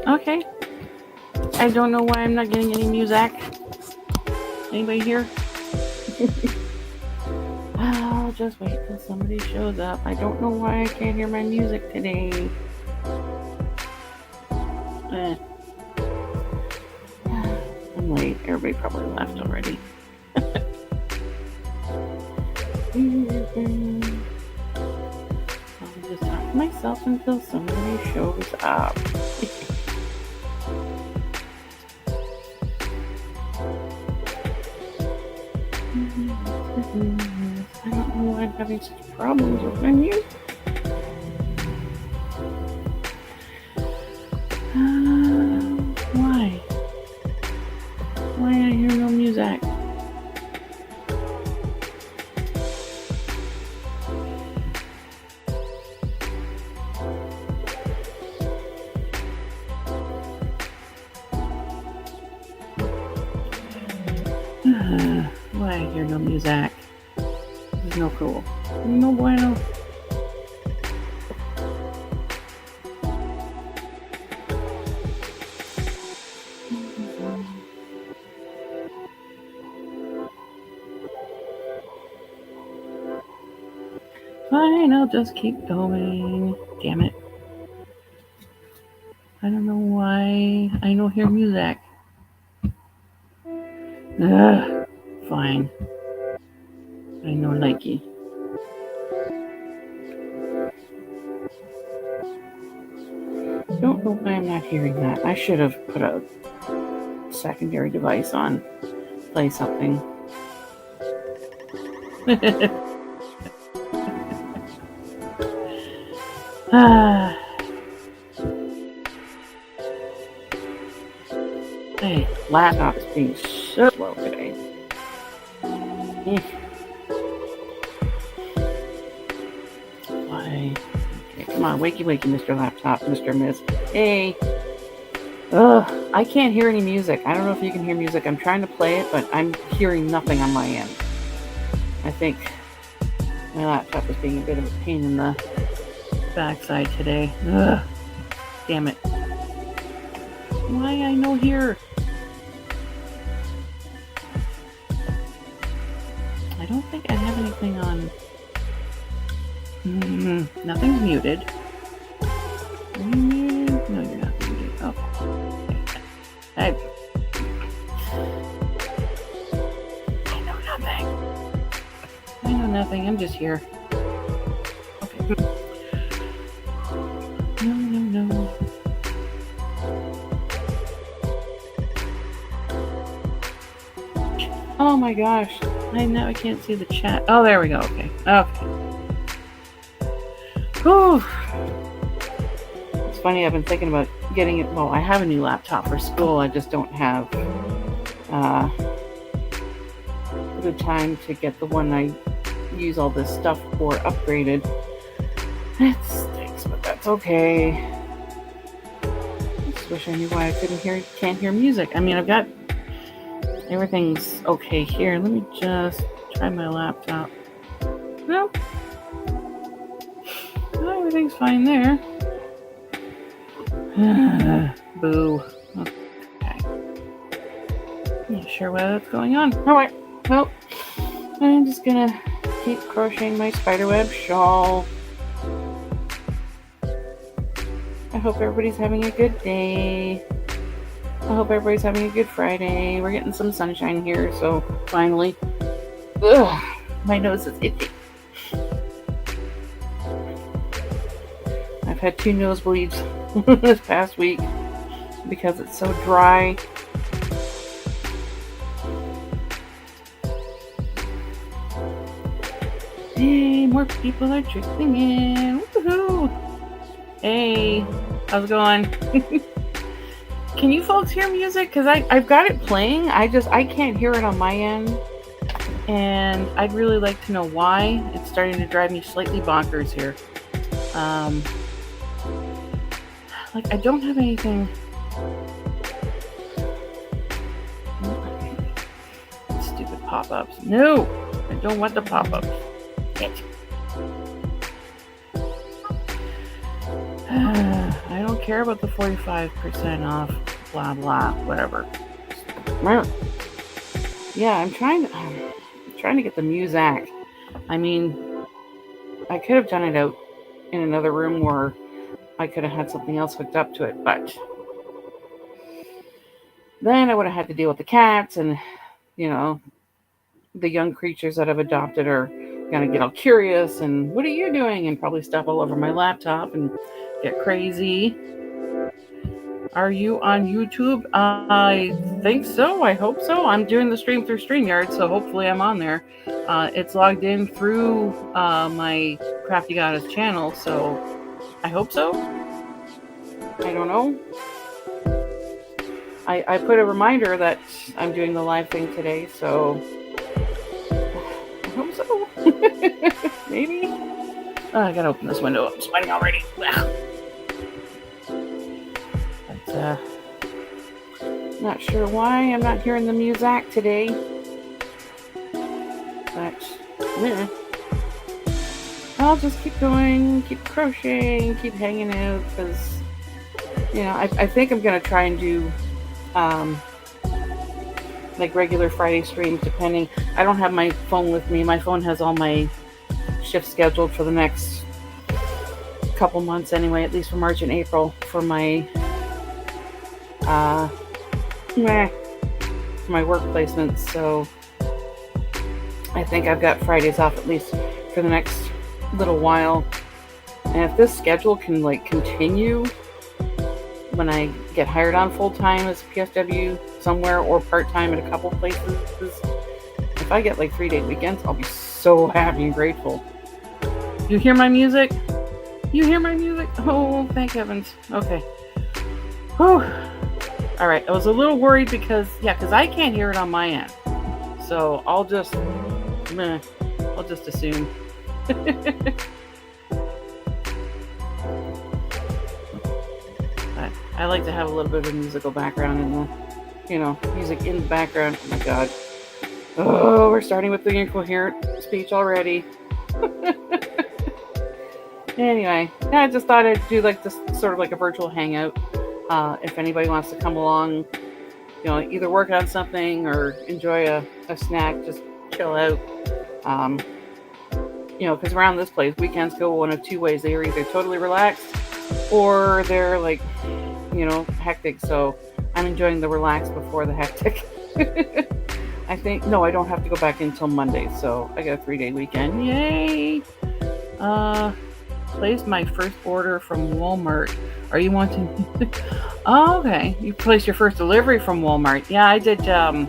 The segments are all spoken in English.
Okay. I don't know why I'm not getting any music. Anybody here? I'll just wait till somebody shows up. I don't know why I can't hear my music today. I'm late. Everybody probably left already. I'll just talk to myself until somebody shows up. I don't know why I'm having such problems with my music. Why? Why I hear no music? Why I hear no music? This is no cool. No bueno. Fine, I'll just keep going. Damn it. I don't know why I don't hear music. Fine. I know Nike. Don't know why I'm not hearing that. I should have put a secondary device on. Play something. Hey, laptop's being so slow today. Why? Okay, come on, wakey, Mr. Laptop, Mr. Miss. Hey. I can't hear any music. I don't know if you can hear music. I'm trying to play it, but I'm hearing nothing on my end. I think my laptop is being a bit of a pain in the backside today. Damn it. Why I no here? I don't think I have anything on. Nothing's muted. Are you muted? No, you're not muted. Okay. I know nothing. I know nothing. I'm just here. Okay. No. Oh my gosh. I can't see the chat. Oh, there we go. Okay. Whew. It's funny, I've been thinking about getting it. Well, I have a new laptop for school. I just don't have the time to get the one I use all this stuff for upgraded. It stinks, but that's okay. I just wish I knew why I can't hear music. I mean, I've got everything's okay here. Let me just try my laptop. No. Everything's fine there. Boo. Okay. Not sure what's going on. Alright. Well, I'm just gonna keep crocheting my spiderweb shawl. I hope everybody's having a good day. I hope everybody's having a good Friday. We're getting some sunshine here, so finally. My nose is itchy. I've had 2 nosebleeds this past week because it's so dry. Hey, more people are trickling in. Woohoo! Hey, how's it going? Can you folks hear music? Because I've got it playing. I can't hear it on my end. And I'd really like to know why. It's starting to drive me slightly bonkers here. I don't have anything. Stupid pop-ups. No! I don't want the pop-ups. I don't care about the 45% off, blah, blah, whatever. Yeah, I'm trying to get the Muzak. I mean, I could have done it out in another room where I could have had something else hooked up to it, but then I would have had to deal with the cats and, the young creatures that I've adopted are going to get all curious and what are you doing? And probably step all over my laptop and get crazy. Are you on YouTube? I think so. I hope so. I'm doing the stream through StreamYard, so hopefully I'm on there. It's logged in through my Crafty Goddess channel, so I hope so. I don't know. I put a reminder that I'm doing the live thing today, so I hope so. Maybe. Oh, I gotta open this window. I'm sweating already. But, not sure why I'm not hearing the Muzak today. But, I'll just keep going, keep crocheting, keep hanging out, because, I think I'm going to try and do, like regular Friday streams, depending. I don't have my phone with me. My phone has all my shifts scheduled for the next couple months anyway, at least for March and April, for my work placements. So I think I've got Fridays off at least for the next little while. And if this schedule can continue when I get hired on full-time as PSW somewhere or part-time at a couple places, if I get 3-day weekends, I'll be so happy and grateful. You hear my music? You hear my music? Oh, thank heavens. Okay. Whew. All right. I was a little worried because I can't hear it on my end. So I'll just assume. But I like to have a little bit of a musical background in the, music in the background. Oh my God. Oh, we're starting with the incoherent speech already. Anyway, I just thought I'd do this sort of like a virtual hangout. If anybody wants to come along, either work on something or enjoy a snack, just chill out. Because around this place, weekends go one of two ways. They are either totally relaxed or they're hectic. So I'm enjoying the relaxed before the hectic. I think, no, I don't have to go back until Monday. So I got a 3-day weekend. Yay! Placed my first order from Walmart. Are you wanting? Oh, okay. You placed your first delivery from Walmart. Yeah, I did. I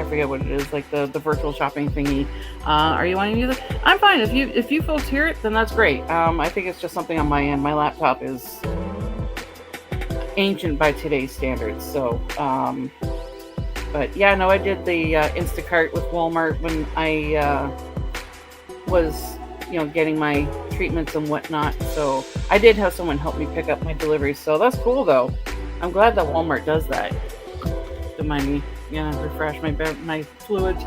forget what it is. The virtual shopping thingy. Are you wanting music? I'm fine. If you folks hear it, then that's great. I think it's just something on my end. My laptop is ancient by today's standards. So, but yeah, no, I did the Instacart with Walmart when I was, getting my treatments and whatnot. So I did have someone help me pick up my deliveries. So that's cool, though. I'm glad that Walmart does that. Don't mind me. Yeah, refresh my fluids.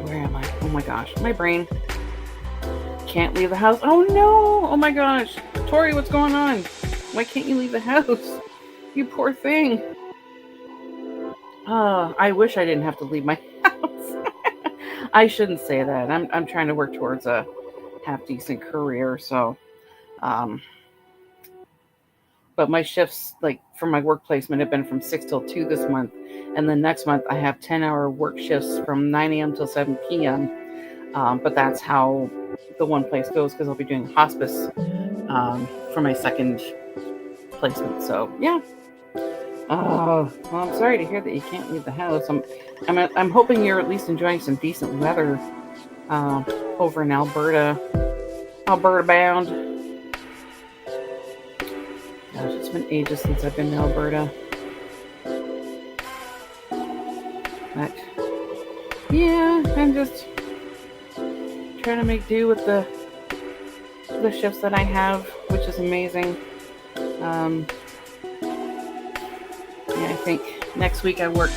Where am I? Oh my gosh, my brain can't leave the house. Oh no! Oh my gosh, Tori, what's going on? Why can't you leave the house? You poor thing. I wish I didn't have to leave my house. I shouldn't say that. I'm trying to work towards a half-decent career, so. But my shifts, for my work placement, have been from 6 till 2 this month. And then next month, I have 10-hour work shifts from 9 a.m. till 7 p.m. But that's how the one place goes, because I'll be doing hospice for my second placement. So, yeah. Well, I'm sorry to hear that you can't leave the house. I'm hoping you're at least enjoying some decent weather over in Alberta bound. Gosh, it's been ages since I've been to Alberta. But yeah, I'm just trying to make do with the shifts that I have, which is amazing. Yeah, I think next week I work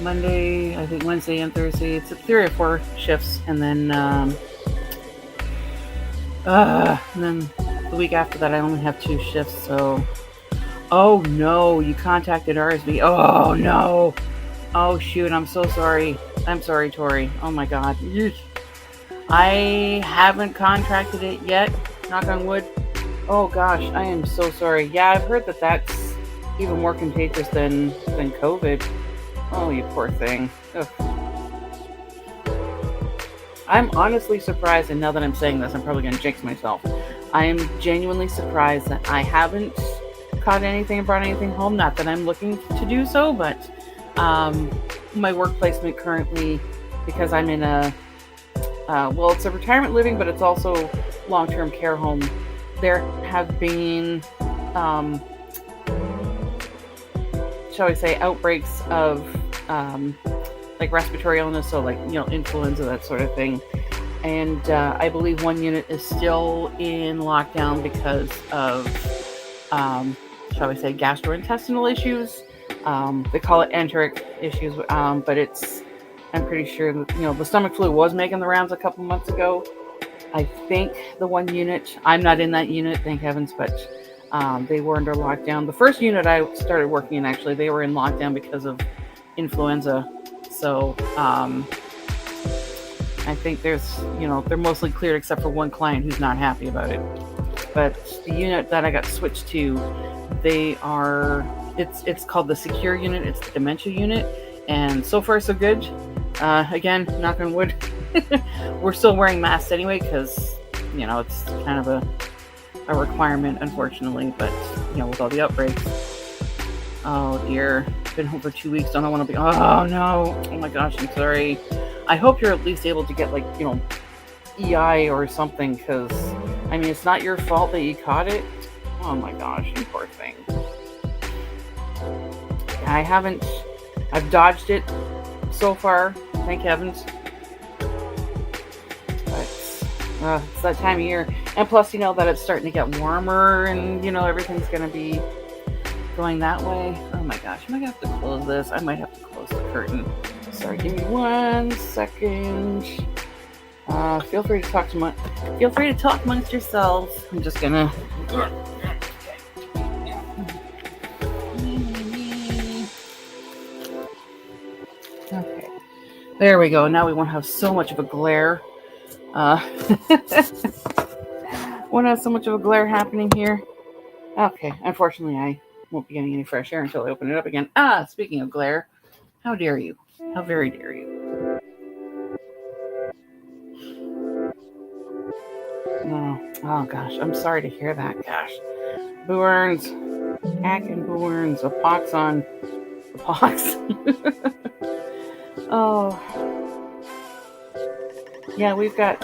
Monday, I think Wednesday and Thursday. It's 3 or 4 shifts, and then the week after that, I only have 2 shifts. So, oh no, you contacted RSV. Oh no. Oh shoot, I'm so sorry. I'm sorry, Tori. Oh my god. I haven't contracted it yet. Knock on wood. Oh gosh, I am so sorry. Yeah, I've heard that that's even more contagious than COVID. Oh, you poor thing. Ugh. I'm honestly surprised, and now that I'm saying this, I'm probably going to jinx myself. I am genuinely surprised that I haven't caught anything and brought anything home. Not that I'm looking to do so, but my work placement currently, because I'm in a, it's a retirement living, but it's also long-term care home. There have been, shall we say, outbreaks of like respiratory illness, so like, influenza, that sort of thing. And I believe one unit is still in lockdown because of, shall we say, gastrointestinal issues. They call it enteric issues, but I'm pretty sure that, the stomach flu was making the rounds a couple months ago. I think the one unit, I'm not in that unit, thank heavens, but they were under lockdown. The first unit I started working in, actually, they were in lockdown because of influenza. So I think there's, they're mostly cleared except for one client who's not happy about it. But the unit that I got switched to, it's called the secure unit. It's the dementia unit. And so far, so good. Again, knock on wood. We're still wearing masks anyway because, it's kind of a requirement, unfortunately. But, with all the outbreaks. Oh, dear. Been home for 2 weeks. Don't want to be... Oh, no. Oh, my gosh. I'm sorry. I hope you're at least able to get, EI or something, because, it's not your fault that you caught it. Oh, my gosh. You poor thing. I've dodged it so far. Thank heavens. But it's that time of year. And plus, that it's starting to get warmer and, everything's going to be going that way. Oh my gosh, I might have to close this. I might have to close the curtain. Sorry, give me 1 second. Feel free to talk amongst yourselves. I'm just gonna. Okay, there we go. Now we won't have so much of a glare. Won't have so much of a glare happening here. Okay, unfortunately, I won't be getting any fresh air until I open it up again. Speaking of glare, how dare you? How very dare you? Oh gosh, I'm sorry to hear that. Gosh, Boo-Earns, hacking Boo-Earns, a pox on the pox. Oh, yeah, we've got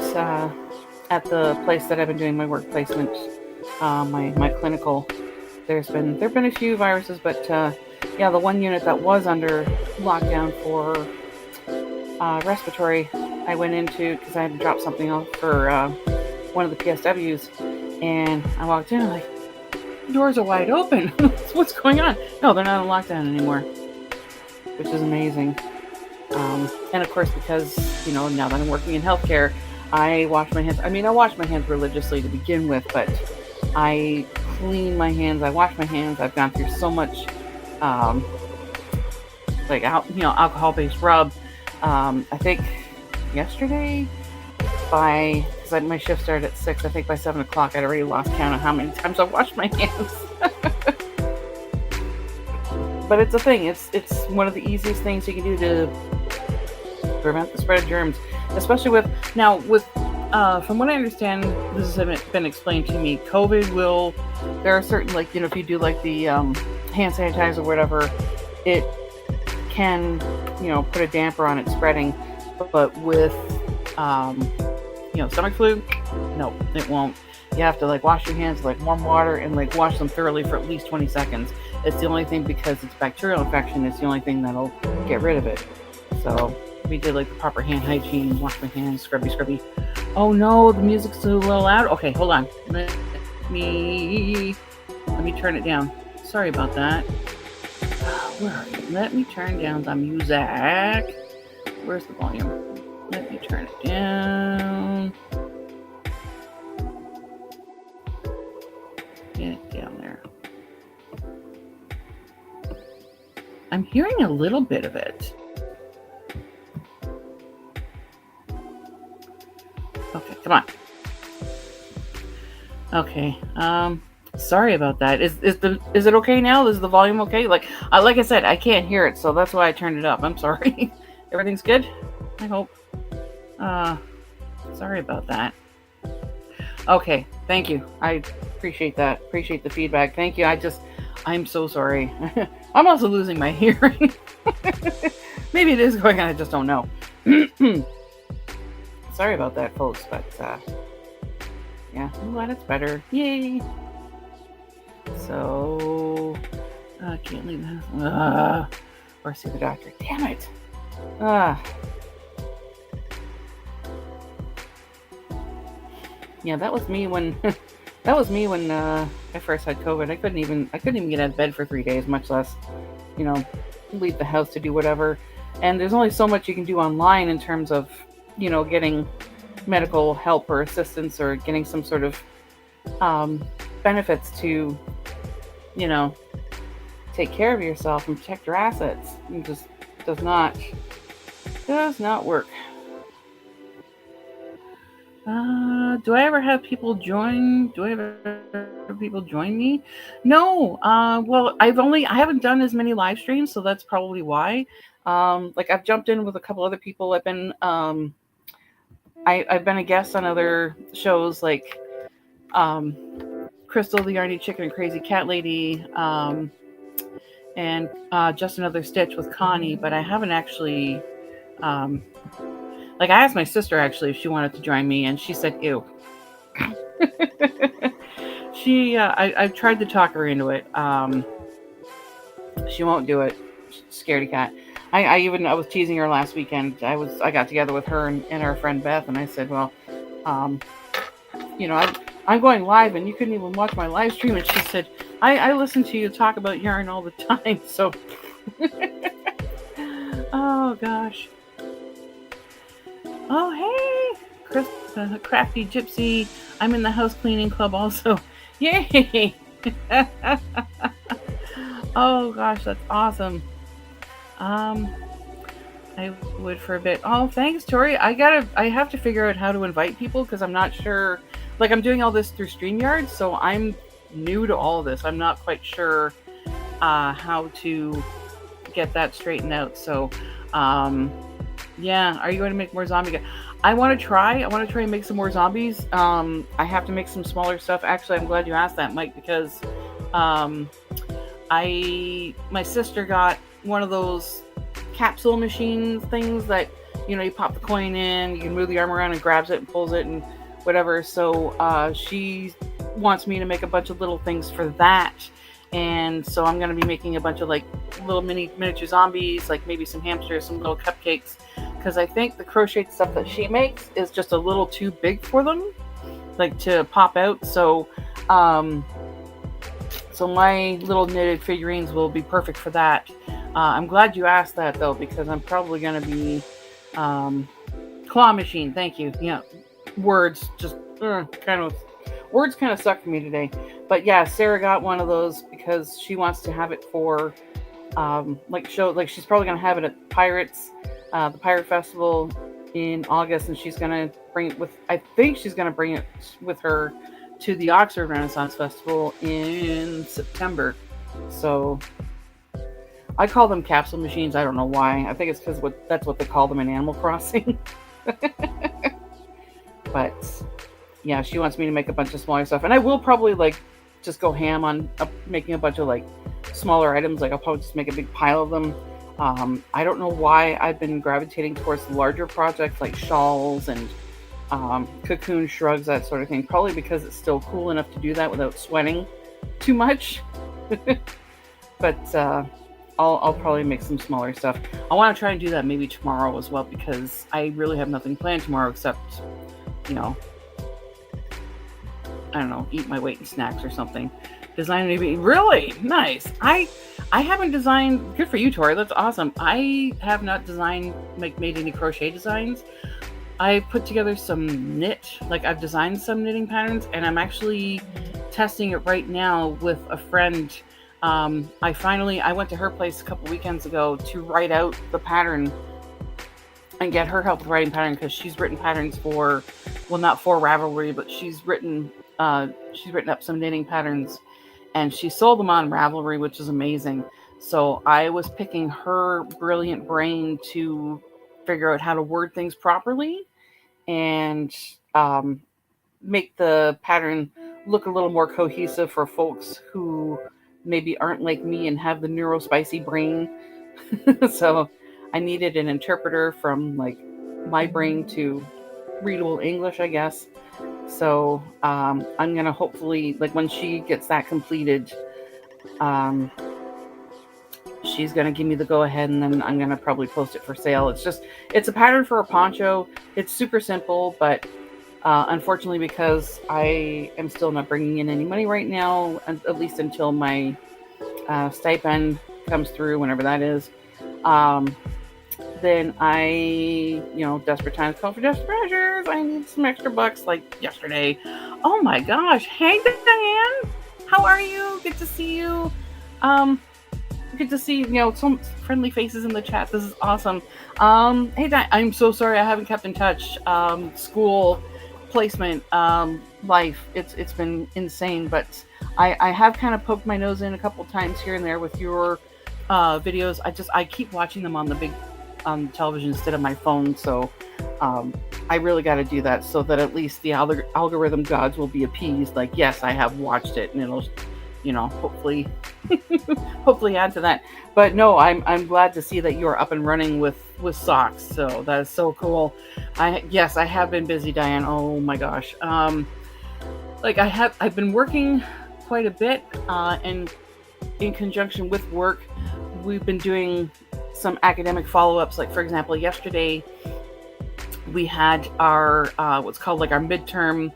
at the place that I've been doing my work placement, my clinical. There've been a few viruses, but the one unit that was under lockdown for respiratory, I went into because I had to drop something off for one of the PSWs, and I walked in, I'm like, the doors are wide open. What's going on? No, they're not in lockdown anymore, which is amazing. And of course, because now that I'm working in healthcare, I wash my hands. I wash my hands religiously to begin with, but I clean my hands. I wash my hands. I've gone through so much, alcohol-based rub. I think yesterday, because my shift started at 6, I think by 7 o'clock I'd already lost count of how many times I've washed my hands. But it's a thing. It's one of the easiest things you can do to prevent the spread of germs, especially with from what I understand, this has been explained to me, COVID there are certain, if you do the hand sanitizer or whatever, it can, put a damper on it spreading, but with, stomach flu, no, it won't. You have to wash your hands with warm water and wash them thoroughly for at least 20 seconds. It's the only thing, because it's bacterial infection, it's the only thing that'll get rid of it. So we did the proper hand hygiene, wash my hands, scrubby. Oh no, the music's a little loud. Okay, hold on. Let me turn it down. Sorry about that. Where are you? Let me turn down the music. Where's the volume? Let me turn it down. Get it down there. I'm hearing a little bit of it. Okay, come on. Okay. Sorry about that. Is it okay now? Is the volume okay? Like I said, I can't hear it, so that's why I turned it up. I'm sorry. Everything's good? I hope. Sorry about that. Okay, thank you. I appreciate that. Appreciate the feedback. Thank you. I'm so sorry. I'm also losing my hearing. Maybe it is going on, I just don't know. Sorry about that, folks, but yeah, I'm glad it's better. Yay! So, I can't leave the house. Or see the doctor. Damn it! Yeah, that was me when I first had COVID. I couldn't even get out of bed for 3 days, much less, leave the house to do whatever. And there's only so much you can do online in terms of, getting medical help or assistance or getting some sort of benefits to, take care of yourself and protect your assets. It just does not work. Do I ever have people join? Do I ever have people join me? No. Well, I haven't done as many live streams, so that's probably why. I've jumped in with a couple other people. I've been I've been a guest on other shows like Crystal the Yarny Chicken and Crazy Cat Lady, and Just Another Stitch with Connie, but I haven't actually I asked my sister actually if she wanted to join me, and she said ew. I tried to talk her into it. She won't do it. She's a scaredy cat. I was teasing her last weekend. I got together with her and our friend Beth, and I said, well, I'm going live, and you couldn't even watch my live stream. And she said, I listen to you talk about yarn all the time. So, oh gosh. Oh hey, Chris, Crafty Gypsy. I'm in the house cleaning club also. Yay! Oh gosh, that's awesome. I would for a bit. Oh, thanks, Tori. I have to figure out how to invite people because I'm not sure. I'm doing all this through StreamYard, so I'm new to all of this. I'm not quite sure how to get that straightened out. So, yeah. Are you going to make more zombie guys? I want to try and make some more zombies. I have to make some smaller stuff. Actually, I'm glad you asked that, Mike, because my sister got one of those capsule machine things that, you pop the coin in, you can move the arm around and grabs it and pulls it and whatever. So she wants me to make a bunch of little things for that. And so I'm going to be making a bunch of little miniature zombies, maybe some hamsters, some little cupcakes, because I think the crocheted stuff that she makes is just a little too big for them, to pop out. So my little knitted figurines will be perfect for that. I'm glad you asked that though, because I'm probably going to be claw machine. Thank you. Yeah, words just words kind of suck for me today. But yeah, Sarah got one of those because she wants to have it for she's probably going to have it at the Pirate Festival in August, and she's going to bring it with. I think she's going to bring it with her to the Oxford Renaissance Festival in September. So I call them capsule machines. I don't know why. I think it's because that's what they call them in Animal Crossing. But yeah, she wants me to make a bunch of smaller stuff, and I will probably just go ham on making a bunch of smaller items. I'll probably just make a big pile of them. I don't know why I've been gravitating towards larger projects like shawls and cocoon shrugs, that sort of thing. Probably because it's still cool enough to do that without sweating too much. But I'll probably make some smaller stuff. I want to try and do that maybe tomorrow as well, because I really have nothing planned tomorrow except, I don't know, eat my weight in snacks or something. Design to be really nice. I I haven't designed. Good for you, Tori. That's awesome. I have not designed, like, made any crochet designs. I put together some knit, like I've designed some knitting patterns, and I'm actually testing it right now with a friend. I went to her place a couple weekends ago to write out the pattern and get her help with writing pattern, because she's written patterns for, well, not for Ravelry, but she's written up some knitting patterns, and she sold them on Ravelry, which is amazing. So I was picking her brilliant brain to figure out how to word things properly and make the pattern look a little more cohesive for folks who maybe aren't like me and have the neurospicy brain. So I needed an interpreter from, like, my brain to readable English, I guess. So I'm gonna hopefully, like, when she gets that completed, she's gonna give me the go ahead, and then I'm gonna probably post it for sale. It's a pattern for a poncho. It's super simple, but unfortunately, because I am still not bringing in any money right now, at least until my stipend comes through, whenever that is, then desperate times call for desperate measures. I need some extra bucks, like yesterday. Oh my gosh. Hey, Diane. How are you? Good to see you. Good to see, some friendly faces in the chat. This is awesome. Hey, Diane, I'm so sorry I haven't kept in touch. School, placement, life. It's been insane, but I have kind of poked my nose in a couple times here and there with your videos. I keep watching them on the big television instead of my phone, so I really got to do that, so that at least the algorithm gods will be appeased. Like, yes, I have watched it, and it'll, hopefully add to that. But no, I'm glad to see that you're up and running with socks. So that is so cool. I have been busy, Diane. Oh my gosh. I've been working quite a bit, and in conjunction with work, we've been doing some academic follow-ups. Like, for example, yesterday we had our what's called, like, our midterm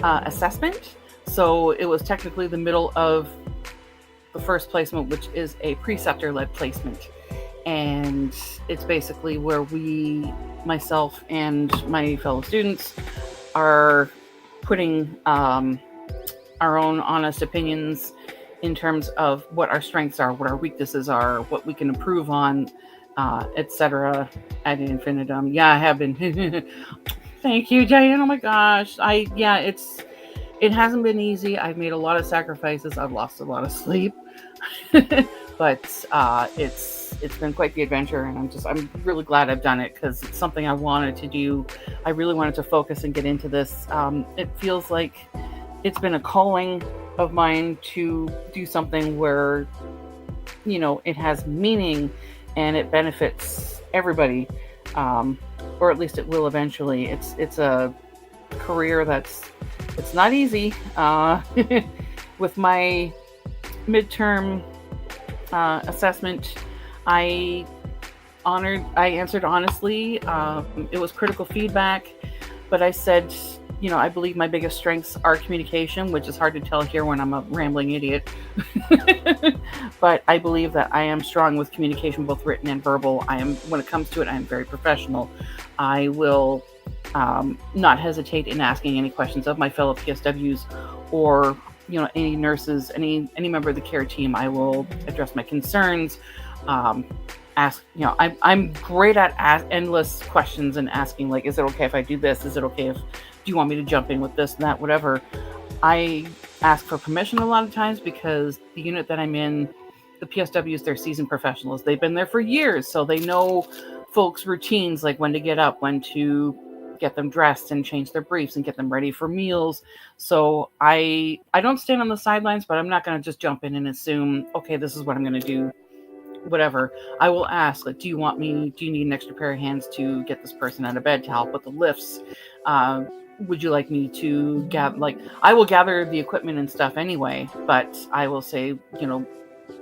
assessment. So it was technically the middle of the first placement, which is a preceptor-led placement. And it's basically where myself and my fellow students, are putting our own honest opinions in terms of what our strengths are, what our weaknesses are, what we can improve on, etc. ad infinitum. Yeah, I have been. Thank you, Diane. Oh my gosh. It hasn't been easy. I've made a lot of sacrifices. I've lost a lot of sleep. But it's been quite the adventure, and I'm really glad I've done it, because it's something I wanted to do. I really wanted to focus and get into this. It feels like it's been a calling of mine to do something where, it has meaning and it benefits everybody, or at least it will eventually. It's a career it's not easy. With my midterm assessment, I answered honestly. It was critical feedback, but I said, I believe my biggest strengths are communication, which is hard to tell here when I'm a rambling idiot. But I believe that I am strong with communication, both written and verbal. When it comes to it, I am very professional. I will not hesitate in asking any questions of my fellow PSWs, or any nurses, any member of the care team. I will address my concerns. Ask, I'm great at endless questions and asking, like, is it okay if I do this? Is it okay if, do you want me to jump in with this and that, whatever. I ask for permission a lot of times, because the unit that I'm in, the PSWs, they're seasoned professionals. They've been there for years, so they know folks' routines, like when to get up, when to get them dressed and change their briefs and get them ready for meals. So I don't stand on the sidelines, but I'm not going to just jump in and assume, okay, this is what I'm going to do, whatever. I will ask, like, do you need an extra pair of hands to get this person out of bed, to help with the lifts? Would you like me to gather, like, I will gather the equipment and stuff anyway, but I will say,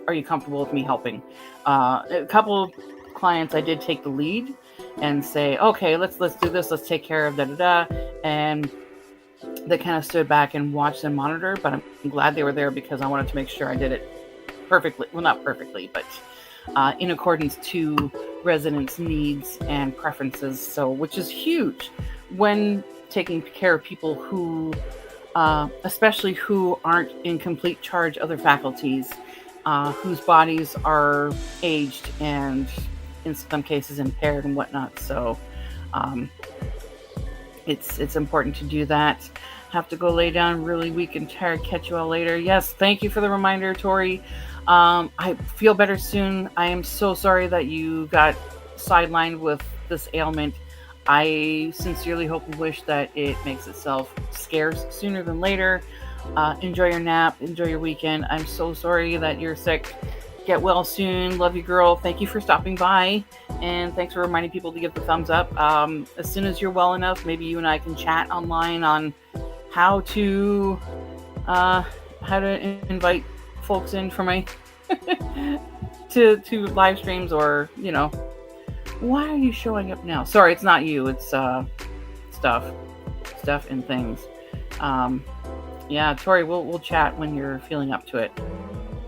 are you comfortable with me helping? A couple clients, I did take the lead and say, okay, let's do this. Let's take care of da-da-da. And they kind of stood back and watched and monitor, but I'm glad they were there, because I wanted to make sure I did it perfectly, well, not perfectly, but in accordance to residents' needs and preferences. So, which is huge when taking care of people who, especially who aren't in complete charge of their faculties, whose bodies are aged and in some cases impaired and whatnot. So, um, it's important to do that. Have to go lay down, really weak and tired. Catch you all later. Yes, thank you for the reminder, Tori. I feel better soon. I am so sorry that you got sidelined with this ailment. I sincerely hope and wish that it makes itself scarce sooner than later. Enjoy your nap. Enjoy your weekend. I'm so sorry that you're sick. Get well soon. Love you, girl. Thank you for stopping by. And thanks for reminding people to give the thumbs up. As soon as you're well enough, maybe you and I can chat online on how to invite folks in for my to live streams, or why are you showing up now? Sorry, it's not you. It's stuff and things. Yeah, Tori, we'll chat when you're feeling up to it,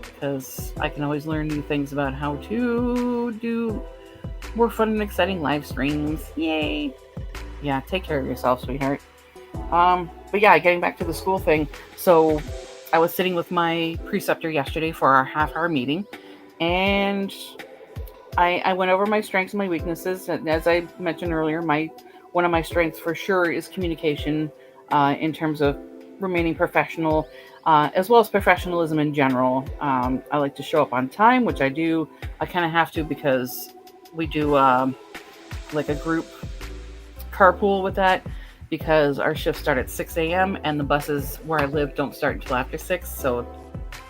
because I can always learn new things about how to do more fun and exciting live streams. Yay! Yeah, take care of yourself, sweetheart. But yeah, getting back to the school thing. So I was sitting with my preceptor yesterday for our half-hour meeting, and I went over my strengths and my weaknesses. And as I mentioned earlier, one of my strengths for sure is communication, in terms of remaining professional, as well as professionalism in general. I like to show up on time, which I do. I kind of have to, because we do like a group carpool with that, because our shifts start at 6 a.m. and the buses where I live don't start until after 6. So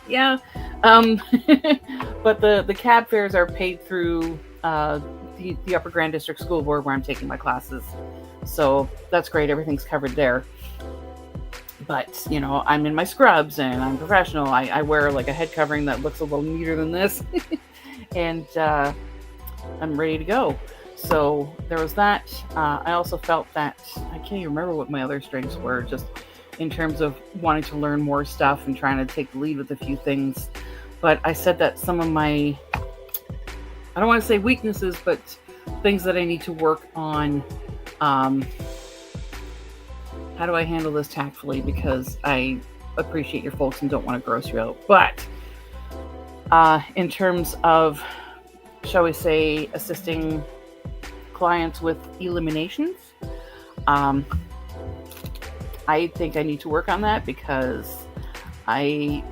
yeah. But the cab fares are paid through the Upper Grand District School Board, where I'm taking my classes. So that's great. Everything's covered there. But, I'm in my scrubs and I'm professional. I wear like a head covering that looks a little neater than this. And I'm ready to go. So there was that. I also felt that I can't even remember what my other strengths were, just in terms of wanting to learn more stuff and trying to take the lead with a few things. But I said that some of my, I don't want to say weaknesses, but things that I need to work on. How do I handle this tactfully? Because I appreciate your folks and don't want to gross you out. But in terms of, shall we say, assisting clients with eliminations, I think I need to work on that, because and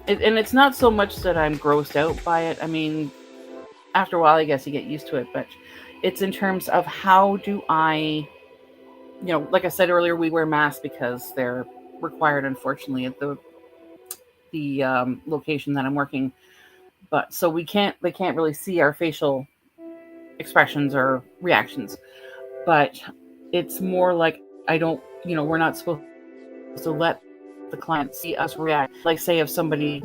it's not so much that I'm grossed out by it. I mean, after a while, I guess you get used to it, but it's in terms of how do I, like I said earlier, we wear masks because they're required, unfortunately, at the location that I'm working. But so they can't really see our facial expressions or reactions. But it's more like we're not supposed to let the client see us react. Like, say if somebody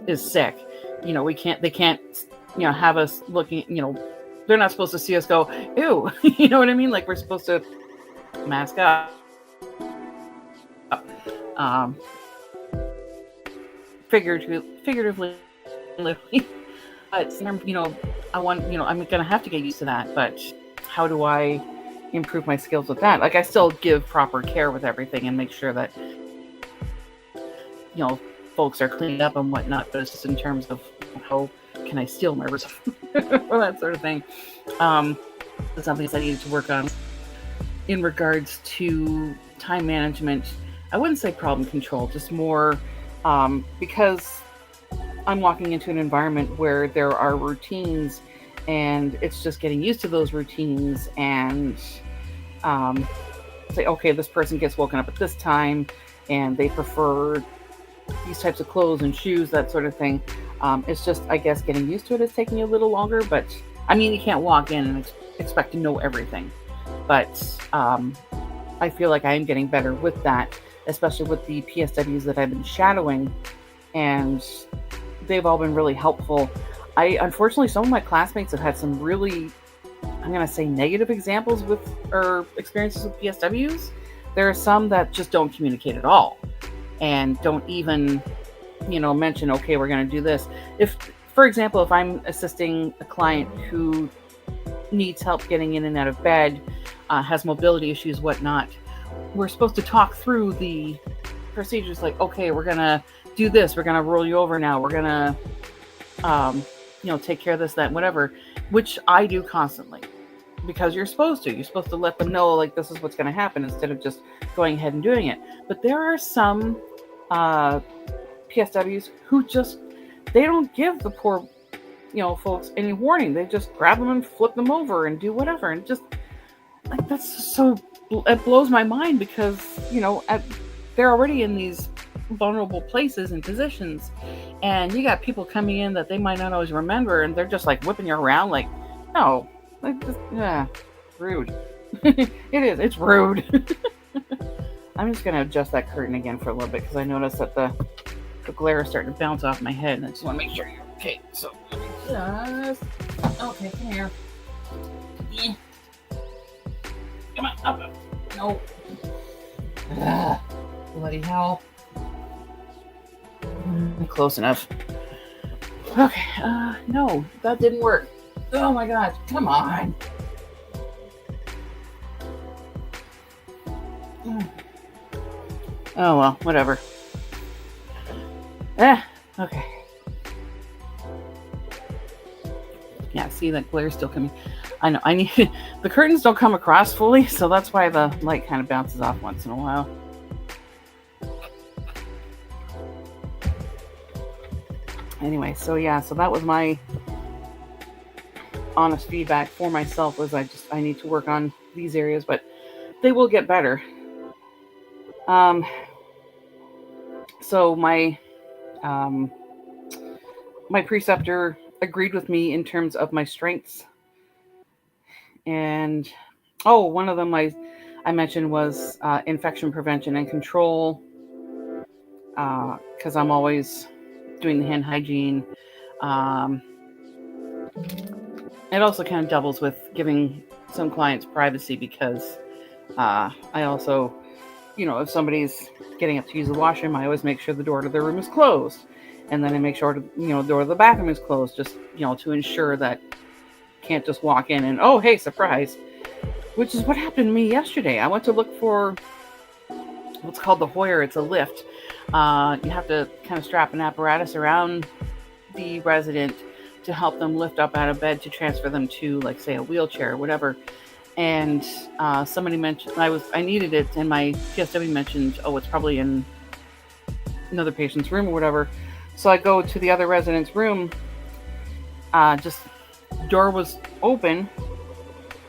is sick, they can't have us looking, they're not supposed to see us go, ew, you know what I mean? Like, we're supposed to mask up. Figuratively, literally. But I'm gonna have to get used to that. But how do I improve my skills with that? Like, I still give proper care with everything and make sure that folks are cleaned up and whatnot. But it's just in terms of how can I steal my results or that sort of thing. That's something I needed to work on. In regards to time management, I wouldn't say problem control, just more because I'm walking into an environment where there are routines, and it's just getting used to those routines and say, okay, this person gets woken up at this time and they prefer these types of clothes and shoes, that sort of thing. It's just, I guess, getting used to it is taking a little longer, but I mean, you can't walk in and expect to know everything. But I feel like I am getting better with that, especially with the PSWs that I've been shadowing, and they've all been really helpful. Unfortunately, some of my classmates have had some really, I'm going to say, negative examples or experiences with PSWs. There are some that just don't communicate at all and don't even, mention, okay, we're going to do this. If for example, if I'm assisting a client who needs help getting in and out of bed, has mobility issues, whatnot, we're supposed to talk through the procedures. Like, okay, we're gonna do this. We're gonna roll you over now. We're gonna, take care of this, that, whatever. Which I do constantly, because you're supposed to. You're supposed to let them know, like, this is what's going to happen, instead of just going ahead and doing it. But there are some PSWs who just, they don't give the poor, folks any warning. They just grab them and flip them over and do whatever. And just, like, that's so, it blows my mind, because, they're already in these vulnerable places and positions, and you got people coming in that they might not always remember, and they're just like whipping you around. Like, no, like, just, rude. It is. It's rude. I'm just gonna adjust that curtain again for a little bit, because I noticed that the glare is starting to bounce off my head, and I just want to make sure you're okay. So let me just, okay, come here. Yeah. Come on, up. No. Bloody hell. Close enough. Okay, no, that didn't work. Oh my gosh, come on. Oh well, whatever. Okay. Yeah, see, that glare's still coming. I know, I need, the curtains don't come across fully, so that's why the light kind of bounces off once in a while. Anyway, so that was my honest feedback for myself, was I need to work on these areas, but they will get better. So my preceptor agreed with me in terms of my strengths. And one of them I mentioned was infection prevention and control, because I'm always doing the hand hygiene. It also kind of doubles with giving some clients privacy, because I also, if somebody's getting up to use the washroom, I always make sure the door to their room is closed. And then I make sure the door to the bathroom is closed, just, to ensure that you can't just walk in and, oh, hey, surprise. Which is what happened to me yesterday. I went to look for what's called the Hoyer. It's a lift. You have to kind of strap an apparatus around the resident to help them lift up out of bed to transfer them to, like, say, a wheelchair or whatever. And somebody mentioned I needed it, and my PSW mentioned, it's probably in another patient's room or whatever. So I go to the other resident's room. Just door was open,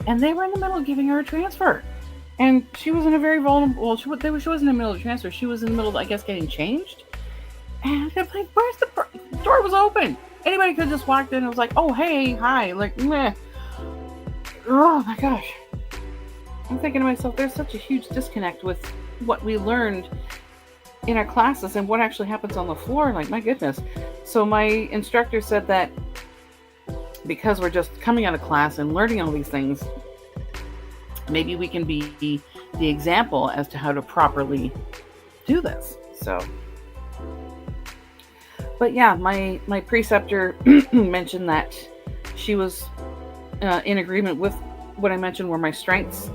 and they were in the middle of giving her a transfer. And she was in a very vulnerable. She wasn't in the middle of the transfer. She was in the middle of, I guess, getting changed. And I'm like, "Where's the door was open? Anybody could have just walked in and was like, oh, hey, hi." Like, meh. Oh my gosh. I'm thinking to myself, there's such a huge disconnect with what we learned in our classes and what actually happens on the floor. Like, my goodness. So my instructor said that because we're just coming out of class and learning all these things, maybe we can be the example as to how to properly do this. So, but yeah, my preceptor mentioned that she was in agreement with what I mentioned were my strengths.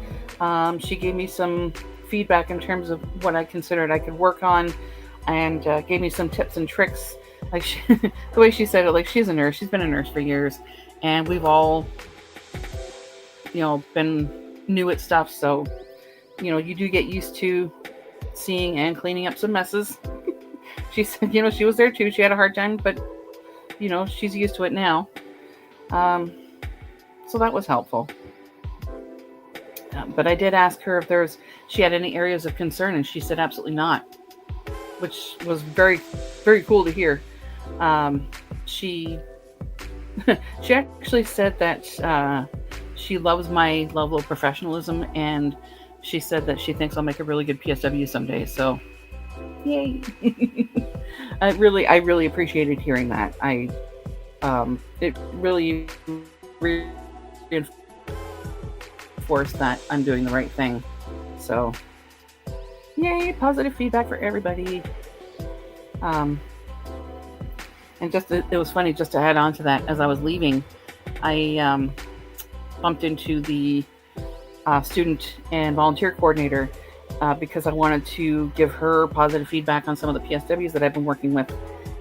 She gave me some feedback in terms of what I considered I could work on, and gave me some tips and tricks. Like, the way she said it, like, she's a nurse. She's been a nurse for years, and we've all, been new at stuff. So, you do get used to seeing and cleaning up some messes. She said, she was there too. She had a hard time, but, she's used to it now. So that was helpful. But I did ask her if she had any areas of concern, and she said absolutely not, which was very, very cool to hear. She actually said that she loves my level of professionalism, and she said that she thinks I'll make a really good PSW someday. So, yay! I really appreciated hearing that. It really reinforced that I'm doing the right thing. So, yay! Positive feedback for everybody. And it was funny, just to add on to that, as I was leaving, I bumped into the student and volunteer coordinator because I wanted to give her positive feedback on some of the PSWs that I've been working with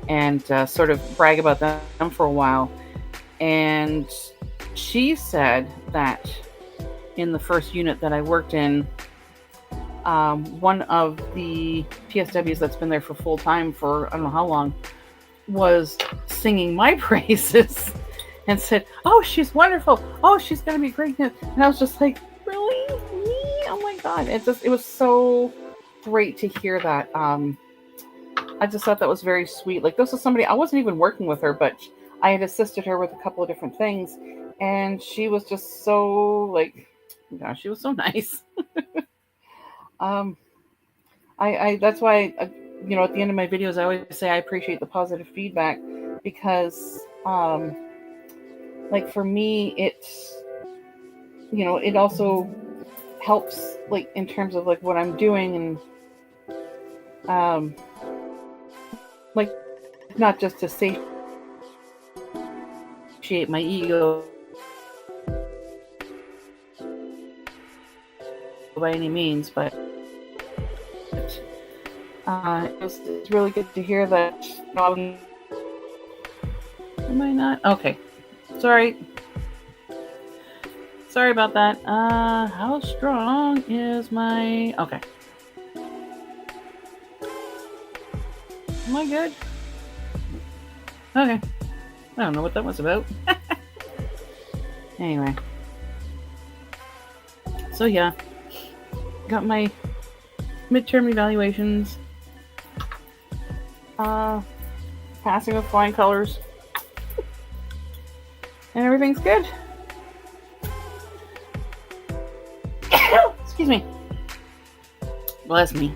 and sort of brag about them for a while. And she said that in the first unit that I worked in, one of the PSWs that's been there for full time for I don't know how long was singing my praises and said, "Oh, she's wonderful. Oh, she's going to be great." And I was just like, "Really? Me? Oh my God." It was so great to hear that. I just thought that was very sweet. Like, this was somebody, I wasn't even working with her, but I had assisted her with a couple of different things. And she was just so, like, gosh, she was so nice. That's why, at the end of my videos, I always say I appreciate the positive feedback because, like, for me, it also helps, like, in terms of, like, what I'm doing and, like, not just to satiate my ego by any means, but it's really good to hear that. Am I not? Okay. Sorry about that. How strong is my... Okay. Am I good? Okay. I don't know what that was about. Anyway. So yeah. Got my midterm evaluations. Passing with flying colors. And everything's good. Excuse me. Bless me.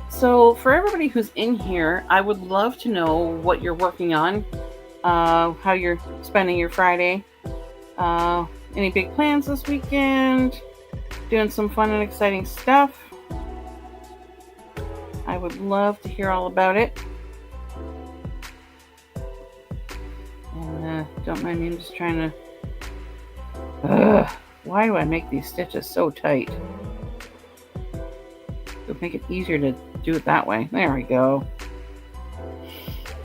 So for everybody who's in here, I would love to know what you're working on, how you're spending your Friday, any big plans this weekend, doing some fun and exciting stuff. I would love to hear all about it. And don't mind me, I'm just trying to... why do I make these stitches so tight? It'll make it easier to do it that way. There we go.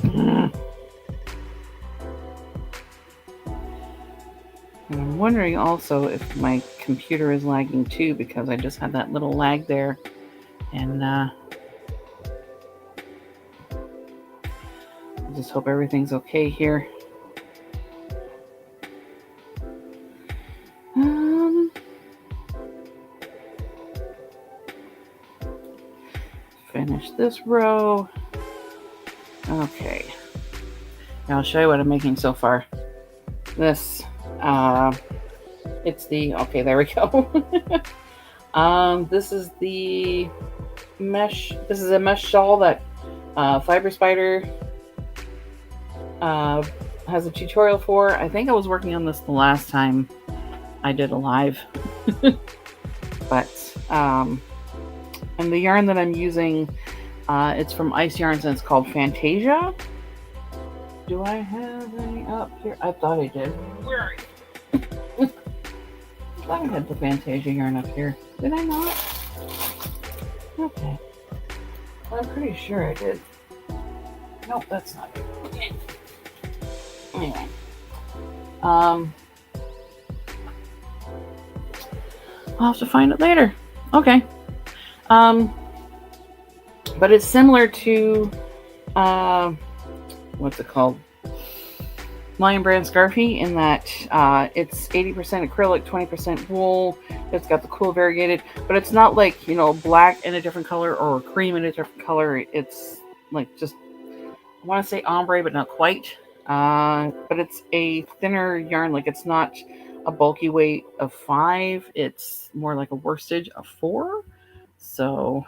And I'm wondering also if my computer is lagging too, because I just had that little lag there. And I just hope everything's okay here. Finish this row. Okay. Now I'll show you what I'm making so far. This, it's the, okay, there we go. This is the mesh, this is a mesh shawl that Fiber Spider has a tutorial for. I think I was working on this the last time I did a live. But, and the yarn that I'm using, it's from Ice Yarns and it's called Fantasia. Do I have any up here? I thought I did. Where are you? I thought I had the Fantasia yarn up here. Did I not? Okay. Well, I'm pretty sure I did. Nope, that's not it. Okay. Anyway. I'll have to find it later. Okay. But it's similar to, what's it called? Lion Brand Scarfy, in that it's 80% acrylic, 20% wool. It's got the cool variegated, but it's not like, black in a different color or cream in a different color. It's like just, I want to say ombre, but not quite. But it's a thinner yarn. Like, it's not a bulky weight of 5. It's more like a worsted of 4. So,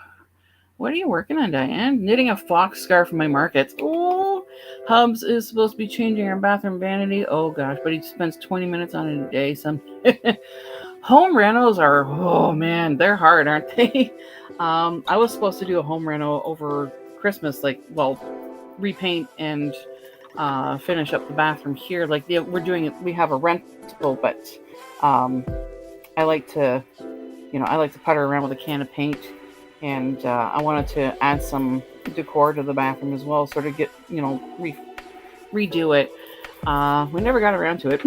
what are you working on, Diane? Knitting a fox scarf for my markets. Oh, Hubs is supposed to be changing our bathroom vanity. Oh gosh, but he spends 20 minutes on it a day. Some home renos are, oh man, they're hard, aren't they? I was supposed to do a home reno over Christmas, repaint and finish up the bathroom here. We're doing it. We have a rental, but I like to putter around with a can of paint, and I wanted to add some decor to the bathroom as well, sort of get redo it. We never got around to it.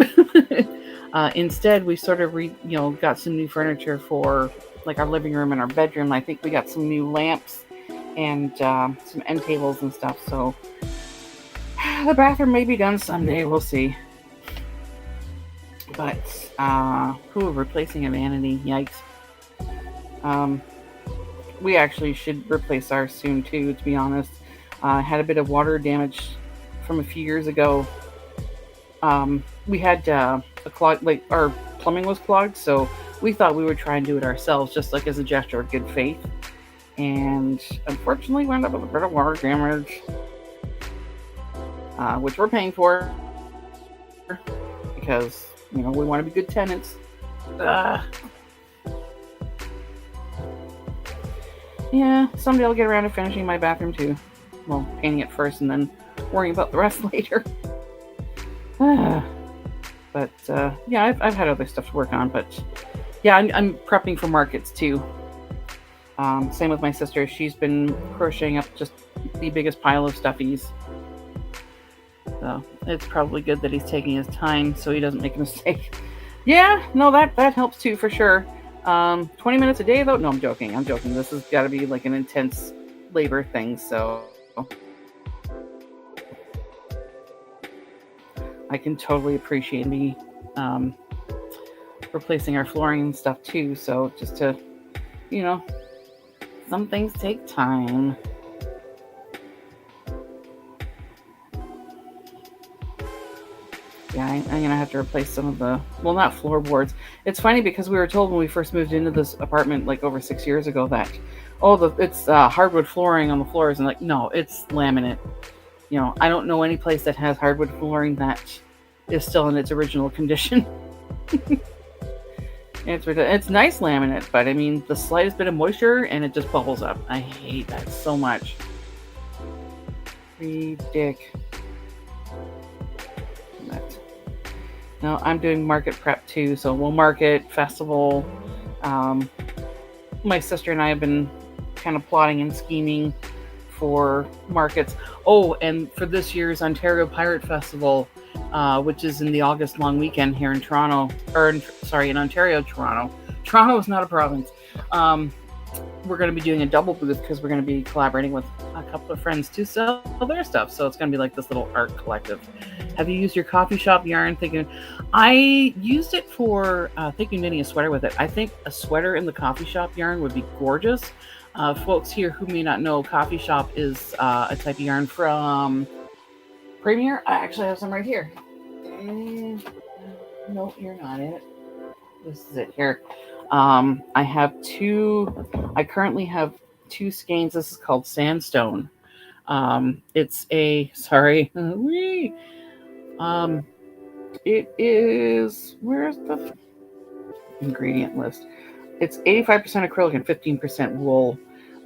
Instead, we sort of got some new furniture for like our living room and our bedroom. I think we got some new lamps and some end tables and stuff. So the bathroom may be done someday. We'll see. But replacing a vanity? Yikes. We actually should replace ours soon too. To be honest, had a bit of water damage from a few years ago. We had a clog, like our plumbing was clogged, so we thought we would try and do it ourselves, just like as a gesture of good faith. And unfortunately, we ended up with a bit of water damage, which we're paying for because we want to be good tenants. Yeah, someday I'll get around to finishing my bathroom too. Well, painting it first and then worrying about the rest later. But yeah, I've had other stuff to work on, but yeah, I'm prepping for markets too. Same with my sister. She's been crocheting up just the biggest pile of stuffies. So it's probably good that he's taking his time so he doesn't make a mistake. Yeah, no, that helps too for sure. 20 minutes a day though? No, I'm joking. This has got to be like an intense labor thing, so I can totally appreciate me replacing our flooring and stuff too. So just to, some things take time. Yeah, I'm going to have to replace some of the, well, not floorboards. It's funny because we were told when we first moved into this apartment like over 6 years ago that, it's hardwood flooring on the floors. And no, it's laminate. I don't know any place that has hardwood flooring that is still in its original condition. It's nice laminate, but I mean, the slightest bit of moisture and it just bubbles up. I hate that so much. Ridiculous. Now I'm doing market prep too, so we'll market festival. My sister and I have been kind of plotting and scheming for markets. Oh, and for this year's Ontario Pirate Festival, which is in the August long weekend here in Toronto, in Ontario, Toronto. Toronto is not a province. We're going to be doing a double booth because we're going to be collaborating with a couple of friends to sell their stuff. So it's going to be like this little art collective. Have you used your coffee shop yarn? I used it for thinking knitting a sweater with it. I think a sweater in the coffee shop yarn would be gorgeous. Folks here who may not know, coffee shop is a type of yarn from Premier. I actually have some right here. No, you're not it. This is it here. I currently have 2 skeins. This is called Sandstone. It's it is, where's the ingredient list? It's 85% acrylic and 15% wool.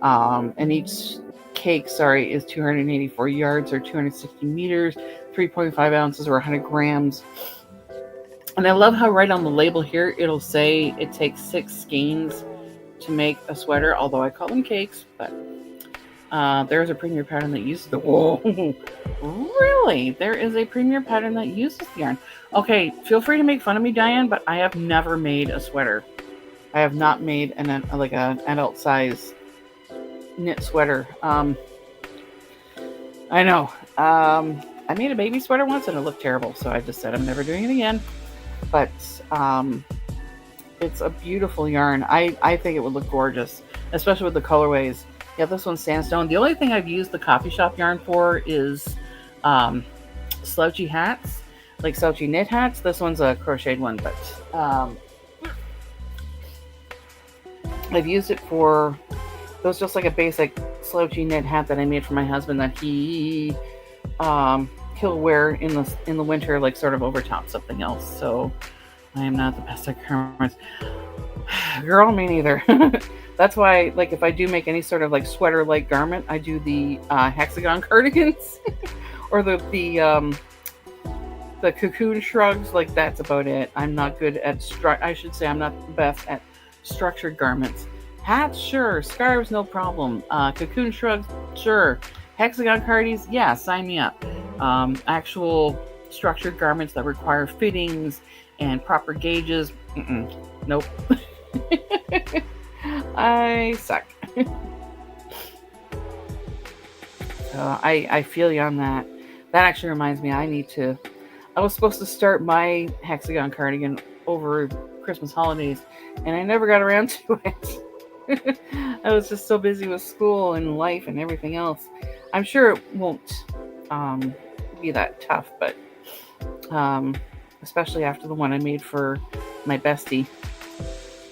And each cake, is 284 yards or 260 meters, 3.5 ounces or 100 grams. And I love how right on the label here, it'll say it takes 6 skeins to make a sweater, although I call them cakes, but there's a Premier pattern that uses the wool. Really? There is a Premier pattern that uses the yarn. Okay, feel free to make fun of me, Diane, but I have never made a sweater. I have not made an adult size knit sweater. I know. I made a baby sweater once and it looked terrible, so I just said I'm never doing it again. But it's a beautiful yarn. I think it would look gorgeous, especially with the colorways. Yeah, this one's Sandstone. The only thing I've used the coffee shop yarn for is slouchy hats, like slouchy knit hats. This one's a crocheted one, but I've used it for, it was just like a basic slouchy knit hat that I made for my husband that he'll wear in the winter, like sort of over top something else. So I am not the best at garments. Girl, me neither. That's why, like, if I do make any sort of like sweater-like garment, I do the hexagon cardigans or the cocoon shrugs. Like, that's about it. I'm not good at I should say I'm not the best at structured garments. Hats, sure. Scarves, no problem. Cocoon shrugs, sure. Hexagon cardies, yeah, sign me up. Actual structured garments that require fittings and proper gauges, nope. I suck. So I feel you on that. That actually reminds me, I was supposed to start my hexagon cardigan over Christmas holidays, and I never got around to it. I was just so busy with school and life and everything else. I'm sure it won't be that tough, but especially after the one I made for my bestie.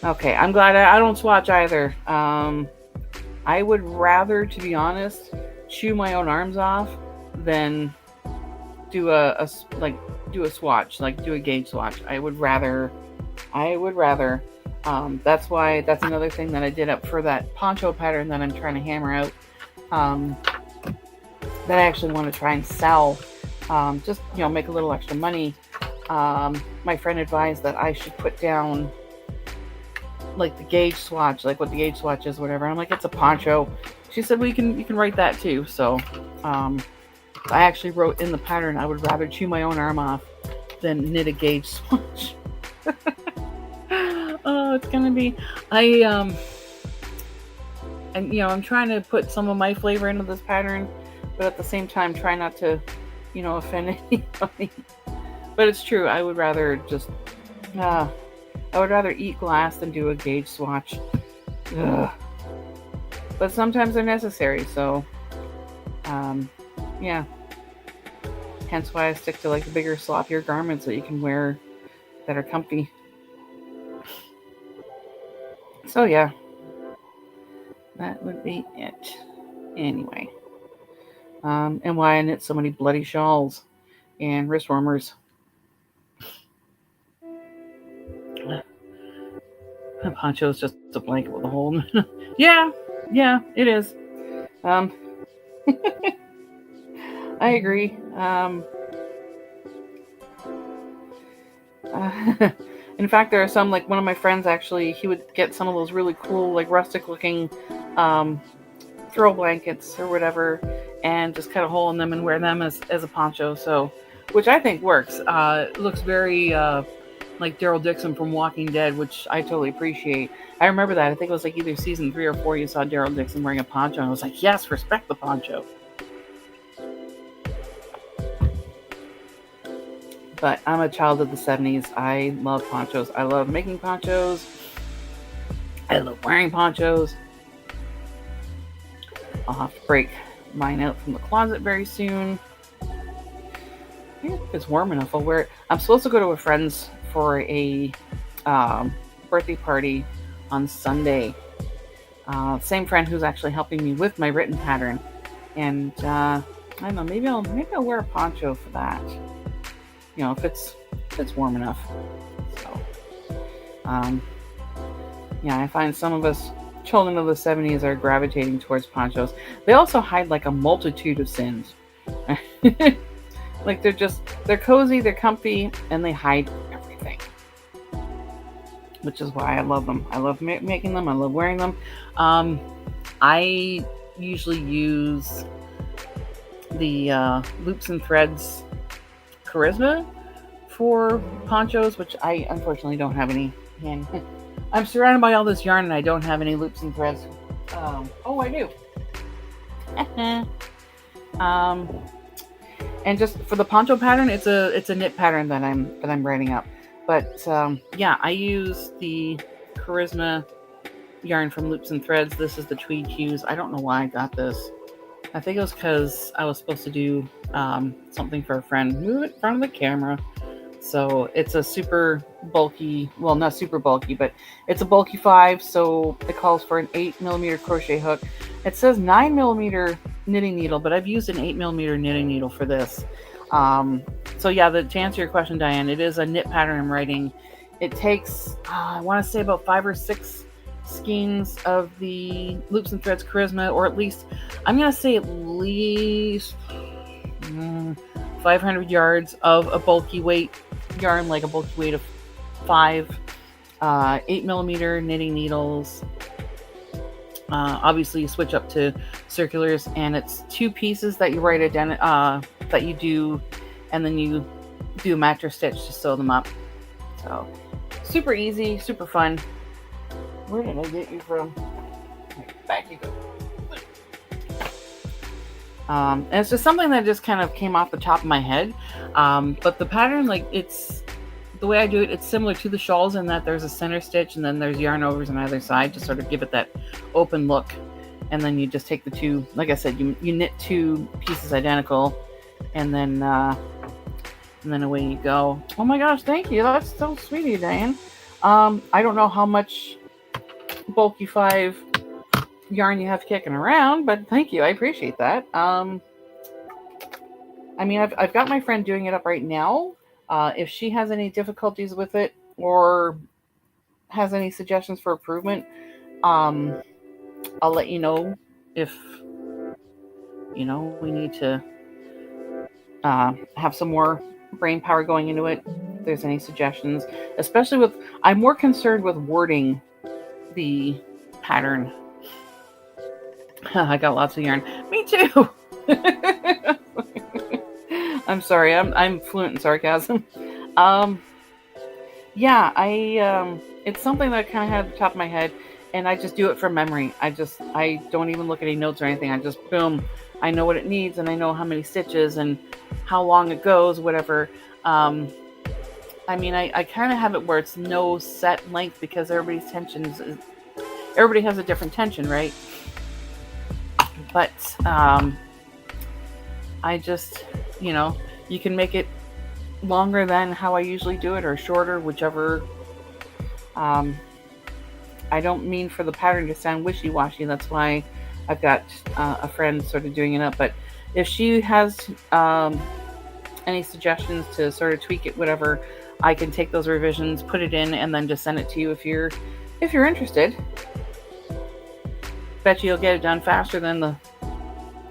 Okay, I'm glad I don't swatch either. I would rather, to be honest, chew my own arms off than do a swatch, like do a gauge swatch. I would rather. That's another thing that I did up for that poncho pattern that I'm trying to hammer out. That I actually want to try and sell. Just make a little extra money. My friend advised that I should put down like the gauge swatch, like what the gauge swatch is, whatever. I'm like, it's a poncho. She said, well, you can write that too. So I actually wrote in the pattern, I would rather chew my own arm off than knit a gauge swatch. Oh, it's gonna be. I'm trying to put some of my flavor into this pattern, but at the same time, try not to, offend anybody. But it's true. I would rather eat glass than do a gauge swatch. Ugh. But sometimes they're necessary, so yeah. Hence why I stick to like the bigger, sloppier garments that you can wear that are comfy. So yeah, that would be it. Anyway, and why I knit so many bloody shawls and wrist warmers. The poncho is just a blanket with a hole. Yeah, it is. I agree. In fact, there are some, like one of my friends actually, he would get some of those really cool, like rustic looking throw blankets or whatever, and just cut a hole in them and wear them as a poncho. So, which I think works. It looks very like Daryl Dixon from Walking Dead, which I totally appreciate. I remember that. I think it was like either season 3 or 4 you saw Daryl Dixon wearing a poncho, and I was like, yes, respect the poncho. But I'm a child of the 70s. I love ponchos. I love making ponchos. I love wearing ponchos. I'll have to break mine out from the closet very soon. If it's warm enough, I'll wear it. I'm supposed to go to a friend's for a birthday party on Sunday. Same friend who's actually helping me with my written pattern. And I don't know, maybe I'll wear a poncho for that. If it's warm enough. So I find some of us children of the 70s are gravitating towards ponchos. They also hide like a multitude of sins. Like they're cozy, they're comfy, and they hide everything. Which is why I love them. I love making them. I love wearing them. I usually use the Loops and Threads Charisma for ponchos, which I unfortunately don't have any. And I'm surrounded by all this yarn and I don't have any loops and threads. Oh, I do. And just for the poncho pattern, it's a knit pattern that I'm writing up. But I use the Charisma yarn from Loops and Threads. This is the Tweed Hues. I don't know why I got this. I think it was because I was supposed to do something for a friend. Move it in front of the camera. So it's a super bulky, well, not super bulky, but it's a bulky 5. So it calls for an 8mm crochet hook. It says 9mm knitting needle, but I've used an 8mm knitting needle for this. To answer your question, Diane, it is a knit pattern I'm writing. It takes, I want to say, about 5 or 6 skeins of the Loops and Threads Charisma, or at least, I'm going to say at least 500 yards of a bulky weight yarn, like a bulky weight of 5 8mm knitting needles. Obviously, you switch up to circulars, and it's 2 pieces that you write that you do, and then you do a mattress stitch to sew them up. So super easy, super fun. Where did I get you from? Back you go. And it's just something that just kind of came off the top of my head. But the pattern, like, it's the way I do it, it's similar to the shawls in that there's a center stitch and then there's yarn overs on either side to sort of give it that open look. And then you just take the 2, like I said, you knit 2 pieces identical, and then away you go. Oh my gosh, thank you. That's so sweet of you, Diane. I don't know how much bulky 5 yarn you have kicking around, but thank you. I appreciate that. I mean, I've got my friend doing it up right now. If she has any difficulties with it or has any suggestions for improvement, I'll let you know if, we need to have some more brain power going into it. If there's any suggestions, especially I'm more concerned with wording the pattern. I got lots of yarn. Me too. I'm sorry. I'm fluent in sarcasm. Yeah, it's something that I kind of had at the top of my head, and I just do it from memory. I don't even look at any notes or anything. I just, boom, I know what it needs, and I know how many stitches and how long it goes, whatever. I mean, I kind of have it where it's no set length because everybody has a different tension, right? But I just, you can make it longer than how I usually do it, or shorter, whichever. I don't mean for the pattern to sound wishy-washy. That's why I've got a friend sort of doing it up. But if she has any suggestions to sort of tweak it, whatever, I can take those revisions, put it in, and then just send it to you if you're interested. Bet you'll get it done faster than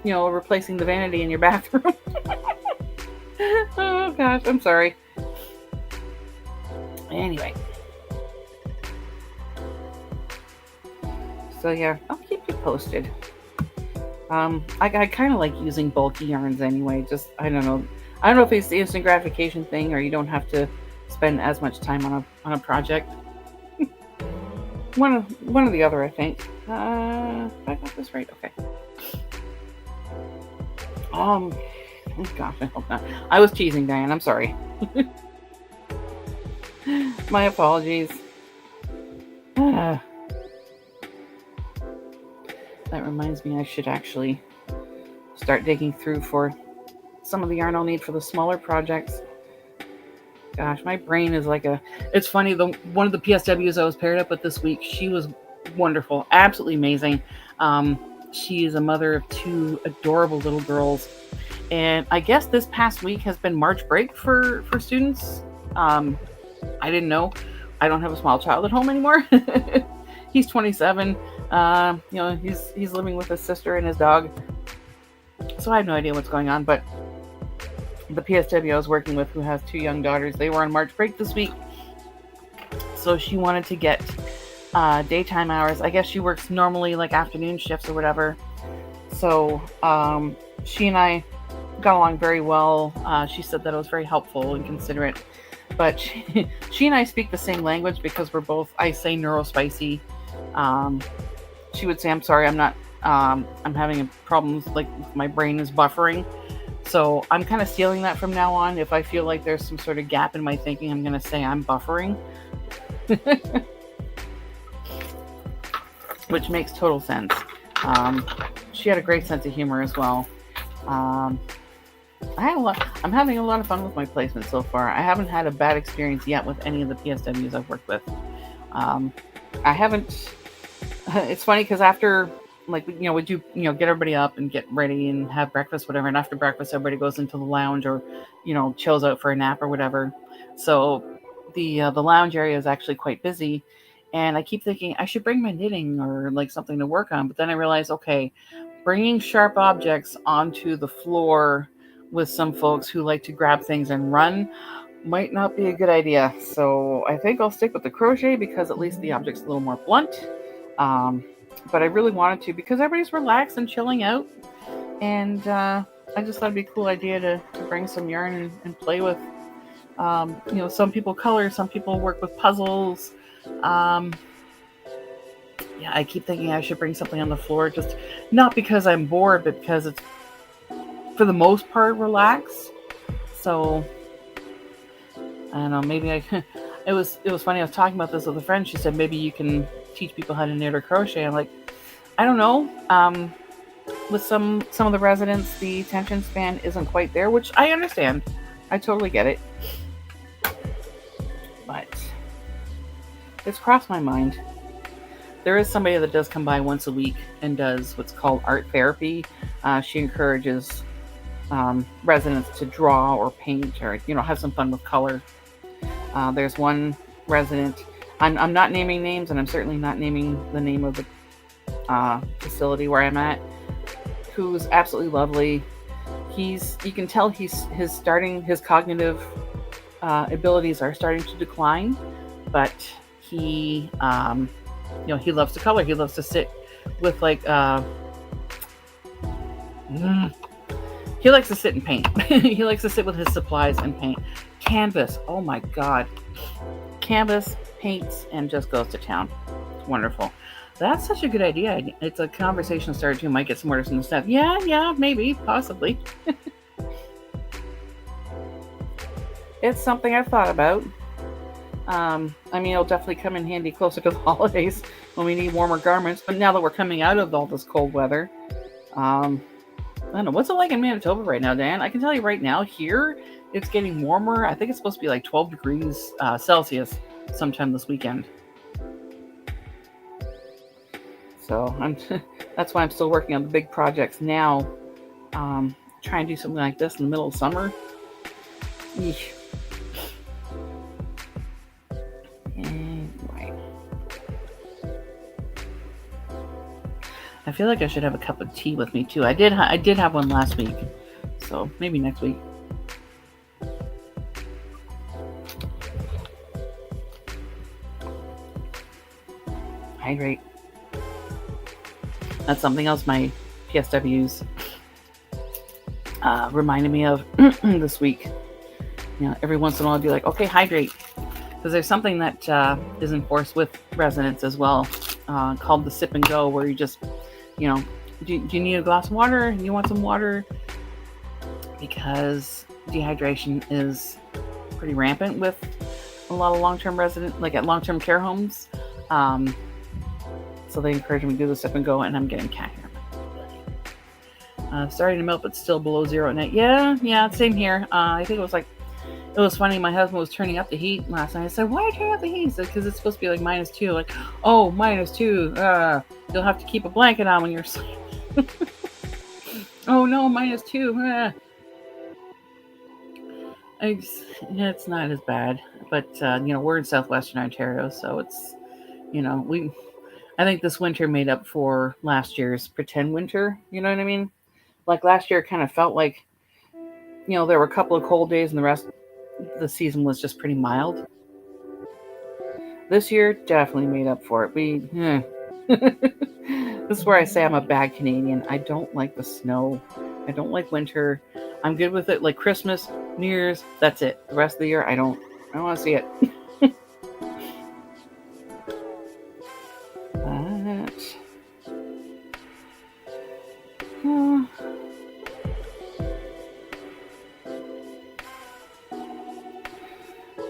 replacing the vanity in your bathroom. Oh gosh, I'm sorry. Anyway. So yeah, I'll keep you posted. I kind of like using bulky yarns anyway. Just, I don't know if it's the instant gratification thing, or you don't have to spend as much time on a project. One or the other, I think. I got this right. Okay. Oh gosh, I hope not. I was teasing, Diane. I'm sorry. My apologies. That reminds me, I should actually start digging through for some of the yarn I'll need for the smaller projects. Gosh, my brain is like it's funny, one of the PSWs I was paired up with this week, she was wonderful, absolutely amazing. She is a mother of 2 adorable little girls. And I guess this past week has been March break for students. I didn't know. I don't have a small child at home anymore. He's 27. He's living with his sister and his dog. So I have no idea what's going on. But the PSW I was working with, who has 2 young daughters, they were on March break this week. So she wanted to get daytime hours. I guess she works normally like afternoon shifts or whatever. So she and I got along very well. She said that it was very helpful and considerate. But she and I speak the same language because we're both, I say, neurospicy. She would say, I'm sorry, I'm not, I'm having problems, like my brain is buffering. So I'm kind of stealing that from now on. If I feel like there's some sort of gap in my thinking, I'm going to say I'm buffering. Which makes total sense. She had a great sense of humor as well. I'm having a lot of fun with my placement so far. I haven't had a bad experience yet with any of the PSWs I've worked with. I haven't. It's funny because after, like, we do, get everybody up and get ready and have breakfast, whatever. And after breakfast, everybody goes into the lounge or, chills out for a nap or whatever. So the lounge area is actually quite busy, and I keep thinking I should bring my knitting or like something to work on. But then I realize, okay, bringing sharp objects onto the floor with some folks who like to grab things and run might not be a good idea. So I think I'll stick with the crochet because at least the object's a little more blunt. But I really wanted to because everybody's relaxed and chilling out, and I just thought it'd be a cool idea to bring some yarn and play with. Some people color, some people work with puzzles. Yeah, I keep thinking I should bring something on the floor, just not because I'm bored, but because it's for the most part relaxed. So I don't know, maybe it was funny. I was talking about this with a friend. She said maybe you can teach people how to knit or crochet. I'm like, I don't know. With some of the residents, the attention span isn't quite there, which I understand. I totally get it. But it's crossed my mind. There is somebody that does come by once a week and does what's called art therapy. She encourages residents to draw or paint or have some fun with color. There's one resident. I'm not naming names, and I'm certainly not naming the name of the facility where I'm at, who's absolutely lovely. You can tell his cognitive abilities are starting to decline, but he he loves to color. He loves to sit with he likes to sit and paint. He likes to sit with his supplies and paint. Canvas, oh my god. Canvas, paints, and just goes to town. It's wonderful. That's such a good idea. It's a conversation starter too. Might get some orders from the staff. Yeah, maybe, possibly. It's something I've thought about. It'll definitely come in handy closer to the holidays when we need warmer garments. But now that we're coming out of all this cold weather, I don't know. What's it like in Manitoba right now, Dan? I can tell you right now, here, it's getting warmer. I think it's supposed to be like 12 degrees Celsius sometime this weekend. So that's why I'm still working on the big projects now. Trying to do something like this in the middle of summer. Eesh. Anyway. I feel like I should have a cup of tea with me too. I did have one last week, so maybe next week. Hydrate. That's something else my PSWs reminded me of this week. Every once in a while I'd be like, okay, hydrate. Because there's something that is enforced with residents as well, called the sip and go, where you just, do you need a glass of water? You want some water? Because dehydration is pretty rampant with a lot of long-term residents, like at long-term care homes. So they encourage me to do the sip and go, and I'm getting cat hair. Starting to melt, but still below zero at night. Yeah, same here. I think it was funny. My husband was turning up the heat last night. I said, "Why are you turning up the heat?" He said, "Because it's supposed to be like -2." Like, oh, -2. You'll have to keep a blanket on when you're asleep. Oh no, -2. It's not as bad, but we're in southwestern Ontario, so it's I think this winter made up for last year's pretend winter. You know what I mean? Like last year, it kind of felt like, there were a couple of cold days and the rest of the season was just pretty mild. This year definitely made up for it. This is where I say I'm a bad Canadian. I don't like the snow. I don't like winter. I'm good with it. Like Christmas, New Year's, that's it. The rest of the year, I don't want to see it.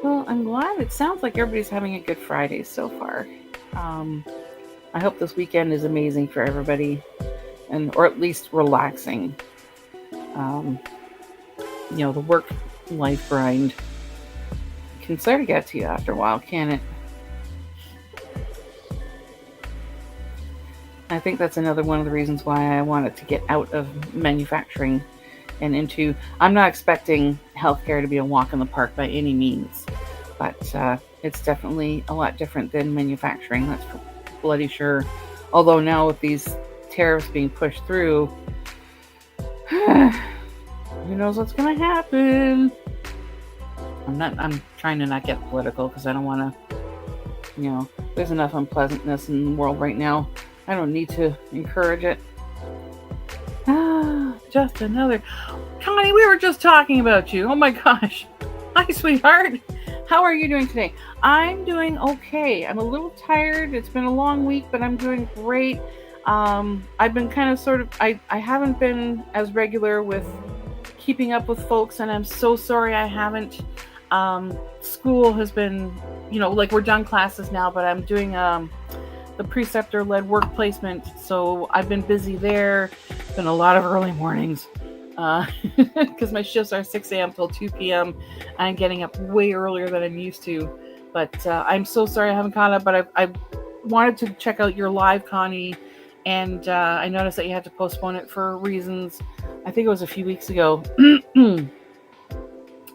Well, I'm glad. It sounds like everybody's having a good Friday so far. I hope this weekend is amazing for everybody, or at least relaxing. The work-life grind can start to get to you after a while, can it? I think that's another one of the reasons why I wanted to get out of manufacturing and into... I'm not expecting healthcare to be a walk in the park by any means, but it's definitely a lot different than manufacturing. That's for bloody sure. Although now with these tariffs being pushed through, who knows what's going to happen? I'm trying to not get political because I don't want to, there's enough unpleasantness in the world right now. I don't need to encourage it. Just another. Connie, we were just talking about you. Oh my gosh. Hi, sweetheart. How are you doing today? I'm doing okay. I'm a little tired. It's been a long week, but I'm doing great. I've been kind of I haven't been as regular with keeping up with folks, and I'm so sorry I haven't. School has been, we're done classes now, but I'm doing the preceptor-led work placement, so I've been busy there. Been a lot of early mornings because my shifts are 6 a.m. till 2 p.m. I'm getting up way earlier than I'm used to, but I'm so sorry I haven't caught up, but I wanted to check out your live, Connie, and I noticed that you had to postpone it for reasons. I think it was a few weeks ago.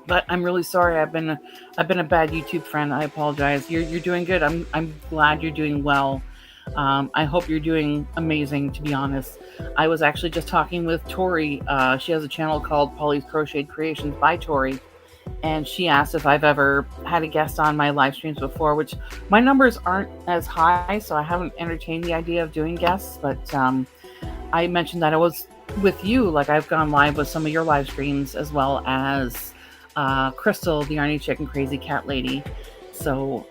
But I'm really sorry. I've been a bad YouTube friend. I apologize. You're doing good. I'm glad you're doing well. I hope you're doing amazing, to be honest. I was actually just talking with Tori. She has a channel called Polly's Crocheted Creations by Tori, and she asked if I've ever had a guest on my live streams before, which my numbers aren't as high, so I haven't entertained the idea of doing guests, but I mentioned that I was with you. Like, I've gone live with some of your live streams, as well as Crystal, the Arnie Chicken Crazy Cat Lady. So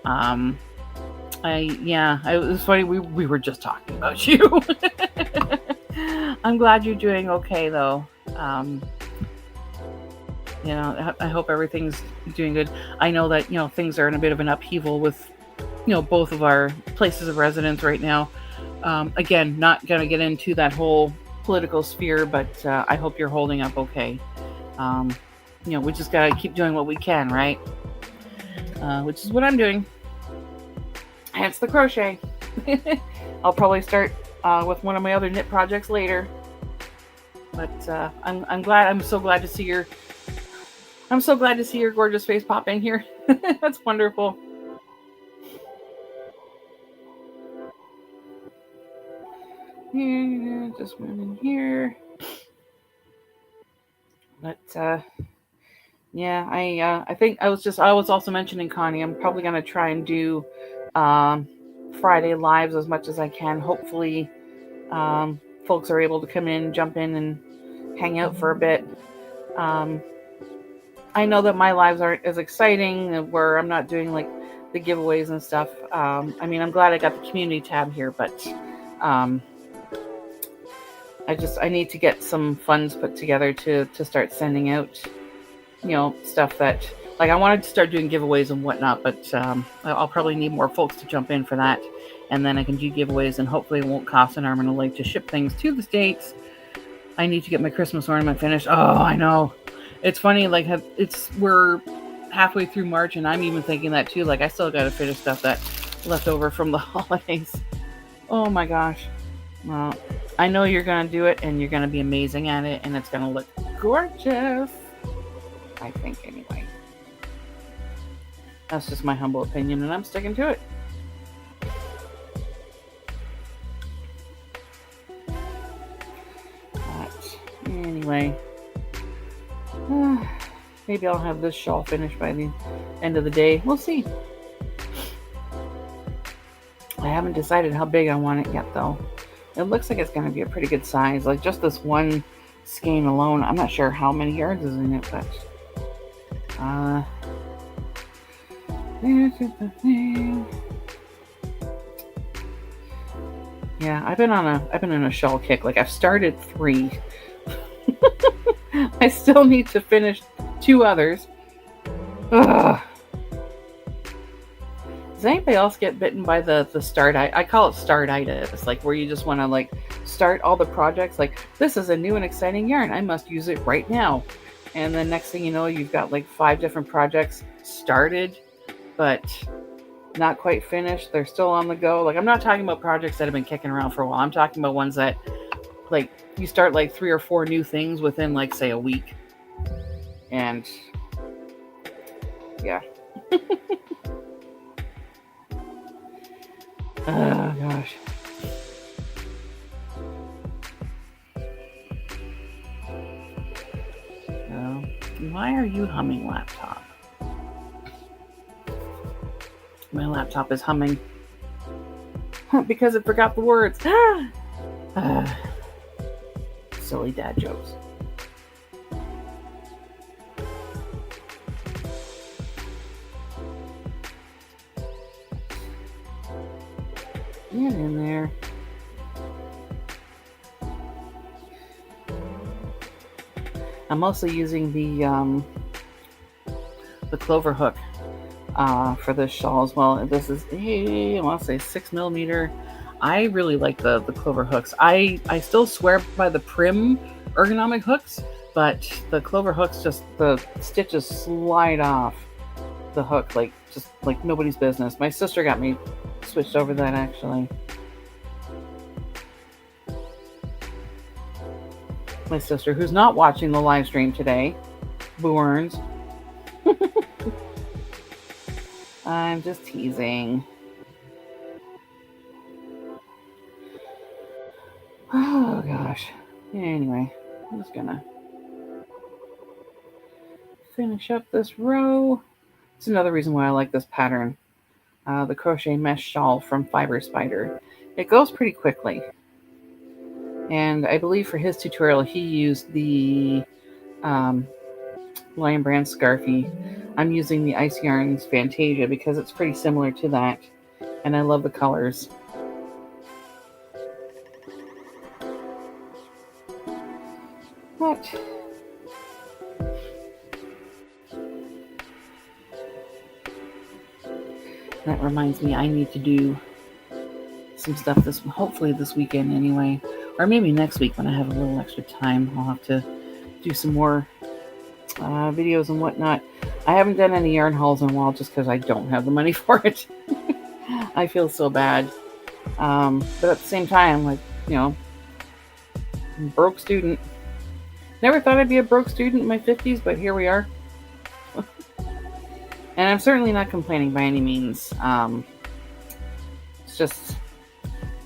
it was funny. We were just talking about you. I'm glad you're doing okay, though. I hope everything's doing good. I know that things are in a bit of an upheaval with both of our places of residence right now. Again, not gonna get into that whole political sphere, but I hope you're holding up okay. We just gotta keep doing what we can, right? Which is what I'm doing. Hence the crochet. I'll probably start with one of my other knit projects later. But I'm glad. I'm so glad to see your gorgeous face pop in here. That's wonderful. Yeah, just went in here. But I think I was also mentioning, Connie, I'm probably gonna try and do Friday lives as much as I can. Hopefully folks are able to come in, jump in, and hang out for a bit. I know that my lives aren't as exciting, where I'm not doing like the giveaways and stuff. I'm glad I got the community tab here, but I need to get some funds put together to start sending out stuff that, like, I wanted to start doing giveaways and whatnot, but I'll probably need more folks to jump in for that, and then I can do giveaways, and hopefully it won't cost an arm and a leg to ship things to the States. I need to get my Christmas ornament finished. Oh, I know. It's funny, like, we're halfway through March, and I'm even thinking that too. Like, I still got to finish stuff that left over from the holidays. Oh my gosh. Well, I know you're going to do it, and you're going to be amazing at it, and it's going to look gorgeous. I think, anyway. That's just my humble opinion, and I'm sticking to it. But anyway, maybe I'll have this shawl finished by the end of the day. We'll see. I haven't decided how big I want it yet, though. It looks like it's going to be a pretty good size. Like, just this one skein alone, I'm not sure how many yards is in it, but this is the thing. Yeah, I've been on a shawl kick. Like, I've started 3. I still need to finish 2 others. Ugh. Does anybody else get bitten by the start? I call it startitis, like, where you just want to, like, start all the projects. Like, this is a new and exciting yarn. I must use it right now. And then next thing you know, you've got like 5 different projects started, but not quite finished. They're still on the go. Like, I'm not talking about projects that have been kicking around for a while. I'm talking about ones that, like, you start like 3 or 4 new things within, like, say, a week. And yeah. Oh, gosh. Why are you humming, laptop? My laptop is humming. Because it forgot the words. Silly dad jokes. Get in there. I'm also using the clover hook for this shawl as well. This is I want to say 6mm. I really like the clover hooks. I still swear by the Prim ergonomic hooks, but the clover hooks, just the stitches slide off the hook just like nobody's business. My sister got me switched over that actually. My sister, who's not watching the live stream today, Boorns. I'm just teasing. Oh gosh. Anyway, I'm just gonna finish up this row. It's another reason why I like this pattern. The crochet mesh shawl from Fiber Spider. It goes pretty quickly. And I believe for his tutorial, he used the Lion Brand Scarfie. I'm using the Ice Yarns Fantasia because it's pretty similar to that. And I love the colors. What? That reminds me, I need to do some stuff hopefully this weekend anyway, or maybe next week when I have a little extra time. I'll have to do some more videos and whatnot. I haven't done any yarn hauls in a while just because I don't have the money for it. I feel so bad, but at the same time, like, you know, I'm a broke student. Never thought I'd be a broke student in my 50s, but here we are. And I'm certainly not complaining by any means. It's just,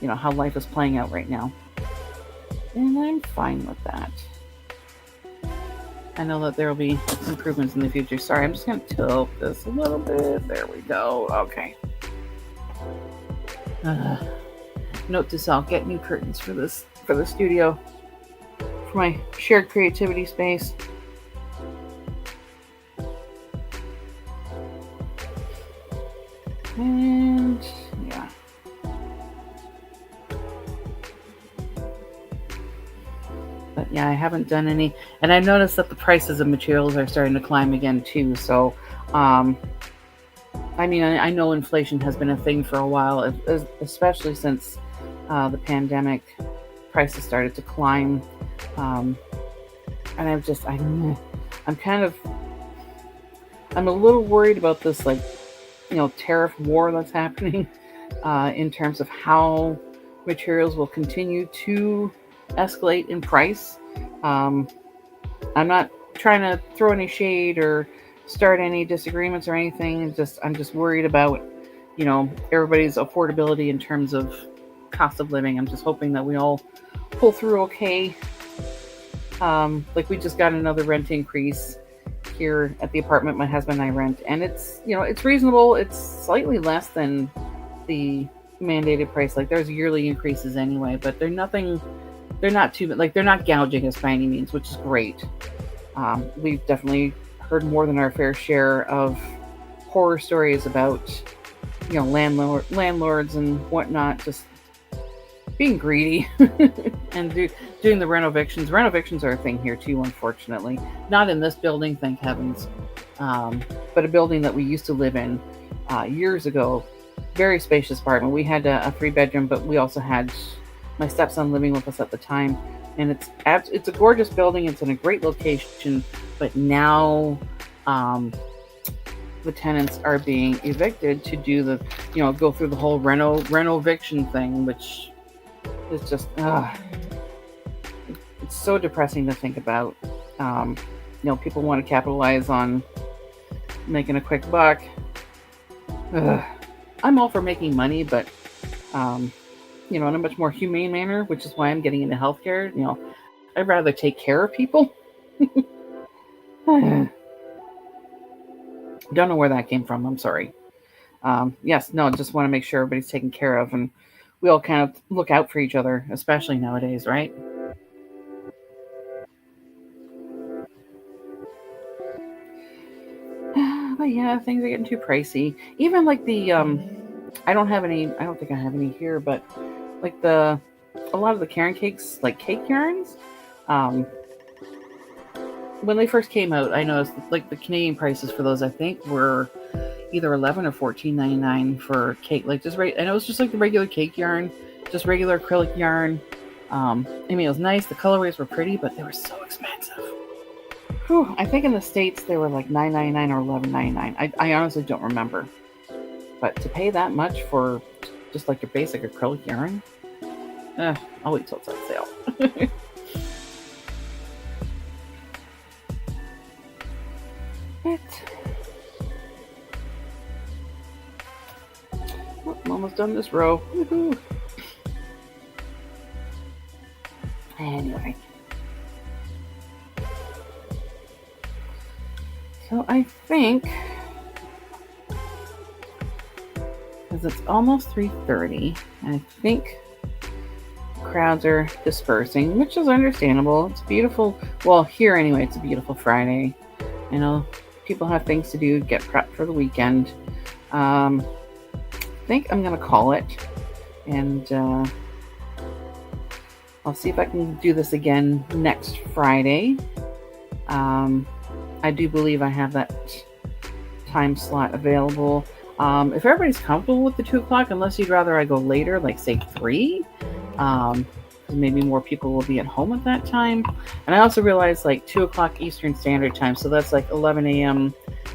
you know, how life is playing out right now. And I'm fine with that. I know that there will be improvements in the future. Sorry, I'm just going to tilt this a little bit. There we go. Okay. Note to self, get new curtains for the studio, for my shared creativity space. And yeah. But yeah, I haven't done any, and I noticed that the prices of materials are starting to climb again too. So, I mean, I know inflation has been a thing for a while, especially since the pandemic. Prices started to climb, and I'm a little worried about this, like, you know, tariff war that's happening in terms of how materials will continue to escalate in price. I'm not trying to throw any shade or start any disagreements or anything. I'm just worried about, you know, everybody's affordability in terms of cost of living. I'm just hoping that we all pull through okay. Like, we just got another rent increase here at the apartment my husband and I rent, and it's, you know, it's reasonable. It's slightly less than the mandated price. Like, there's yearly increases anyway, but they're not gouging us by any means, which is great. We've definitely heard more than our fair share of horror stories about, you know, landlords and whatnot just being greedy and doing the renovictions. Renovictions are a thing here too, unfortunately. Not in this building, thank heavens, but a building that we used to live in years ago. Very spacious apartment. We had a 3-bedroom, but we also had my stepson living with us at the time. And it's a gorgeous building. It's in a great location, but now the tenants are being evicted to do the, you know, go through the whole renoviction thing, which is just, it's so depressing to think about. You know, people want to capitalize on making a quick buck. I'm all for making money, but in a much more humane manner, which is why I'm getting into healthcare. I'd rather take care of people. Don't know where that came from. I'm sorry. Yes, no, just want to make sure everybody's taken care of, and we all kind of look out for each other, especially nowadays, right? But yeah, things are getting too pricey. Even like the I don't think I have any here, but like a lot of the Karen cakes, like cake yarns, um, when they first came out, I noticed like the Canadian prices for those, I think, were either $11 or $14.99 for cake. Like just right, and it was just like the regular cake yarn, just regular acrylic yarn. It was nice. The colorways were pretty, but they were so expensive. Whew, I think in the States they were like $9.99 or $11.99. I honestly don't remember. But to pay that much for just like your basic acrylic yarn, I'll wait till it's on sale. I'm almost done this row. Woohoo! Anyway. So I think, because it's almost 3:30, I think crowds are dispersing, which is understandable. It's beautiful. Well, here anyway, it's a beautiful Friday. People have things to do, get prepped for the weekend. I think I'm going to call it, and I'll see if I can do this again next Friday. I do believe I have that time slot available. If everybody's comfortable with the 2 o'clock, unless you'd rather I go later, like say 3, maybe more people will be at home at that time. And I also realized like 2 o'clock Eastern Standard Time, so that's like 11 a.m. on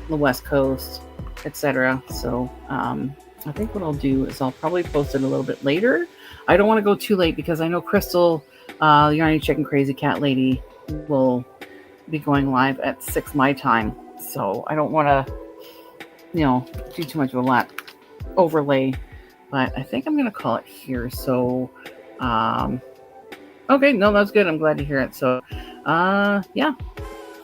the West Coast, etc. So I think what I'll do is I'll probably post it a little bit later. I don't want to go too late because I know Crystal, the Yarny Chicken Crazy Cat Lady, will be going live at 6 my time. So I don't want to, do too much of a lot overlay. But I think I'm going to call it here. So, okay, no, that's good. I'm glad to hear it. So, yeah.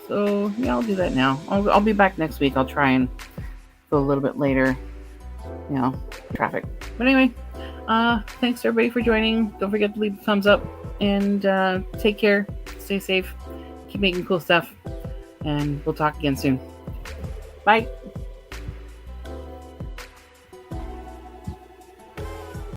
So, yeah, I'll do that now. I'll be back next week. I'll try and go a little bit later. Traffic. But anyway, thanks to everybody for joining. Don't forget to leave a thumbs up. And take care. Stay safe. Keep making cool stuff. And we'll talk again soon. Bye.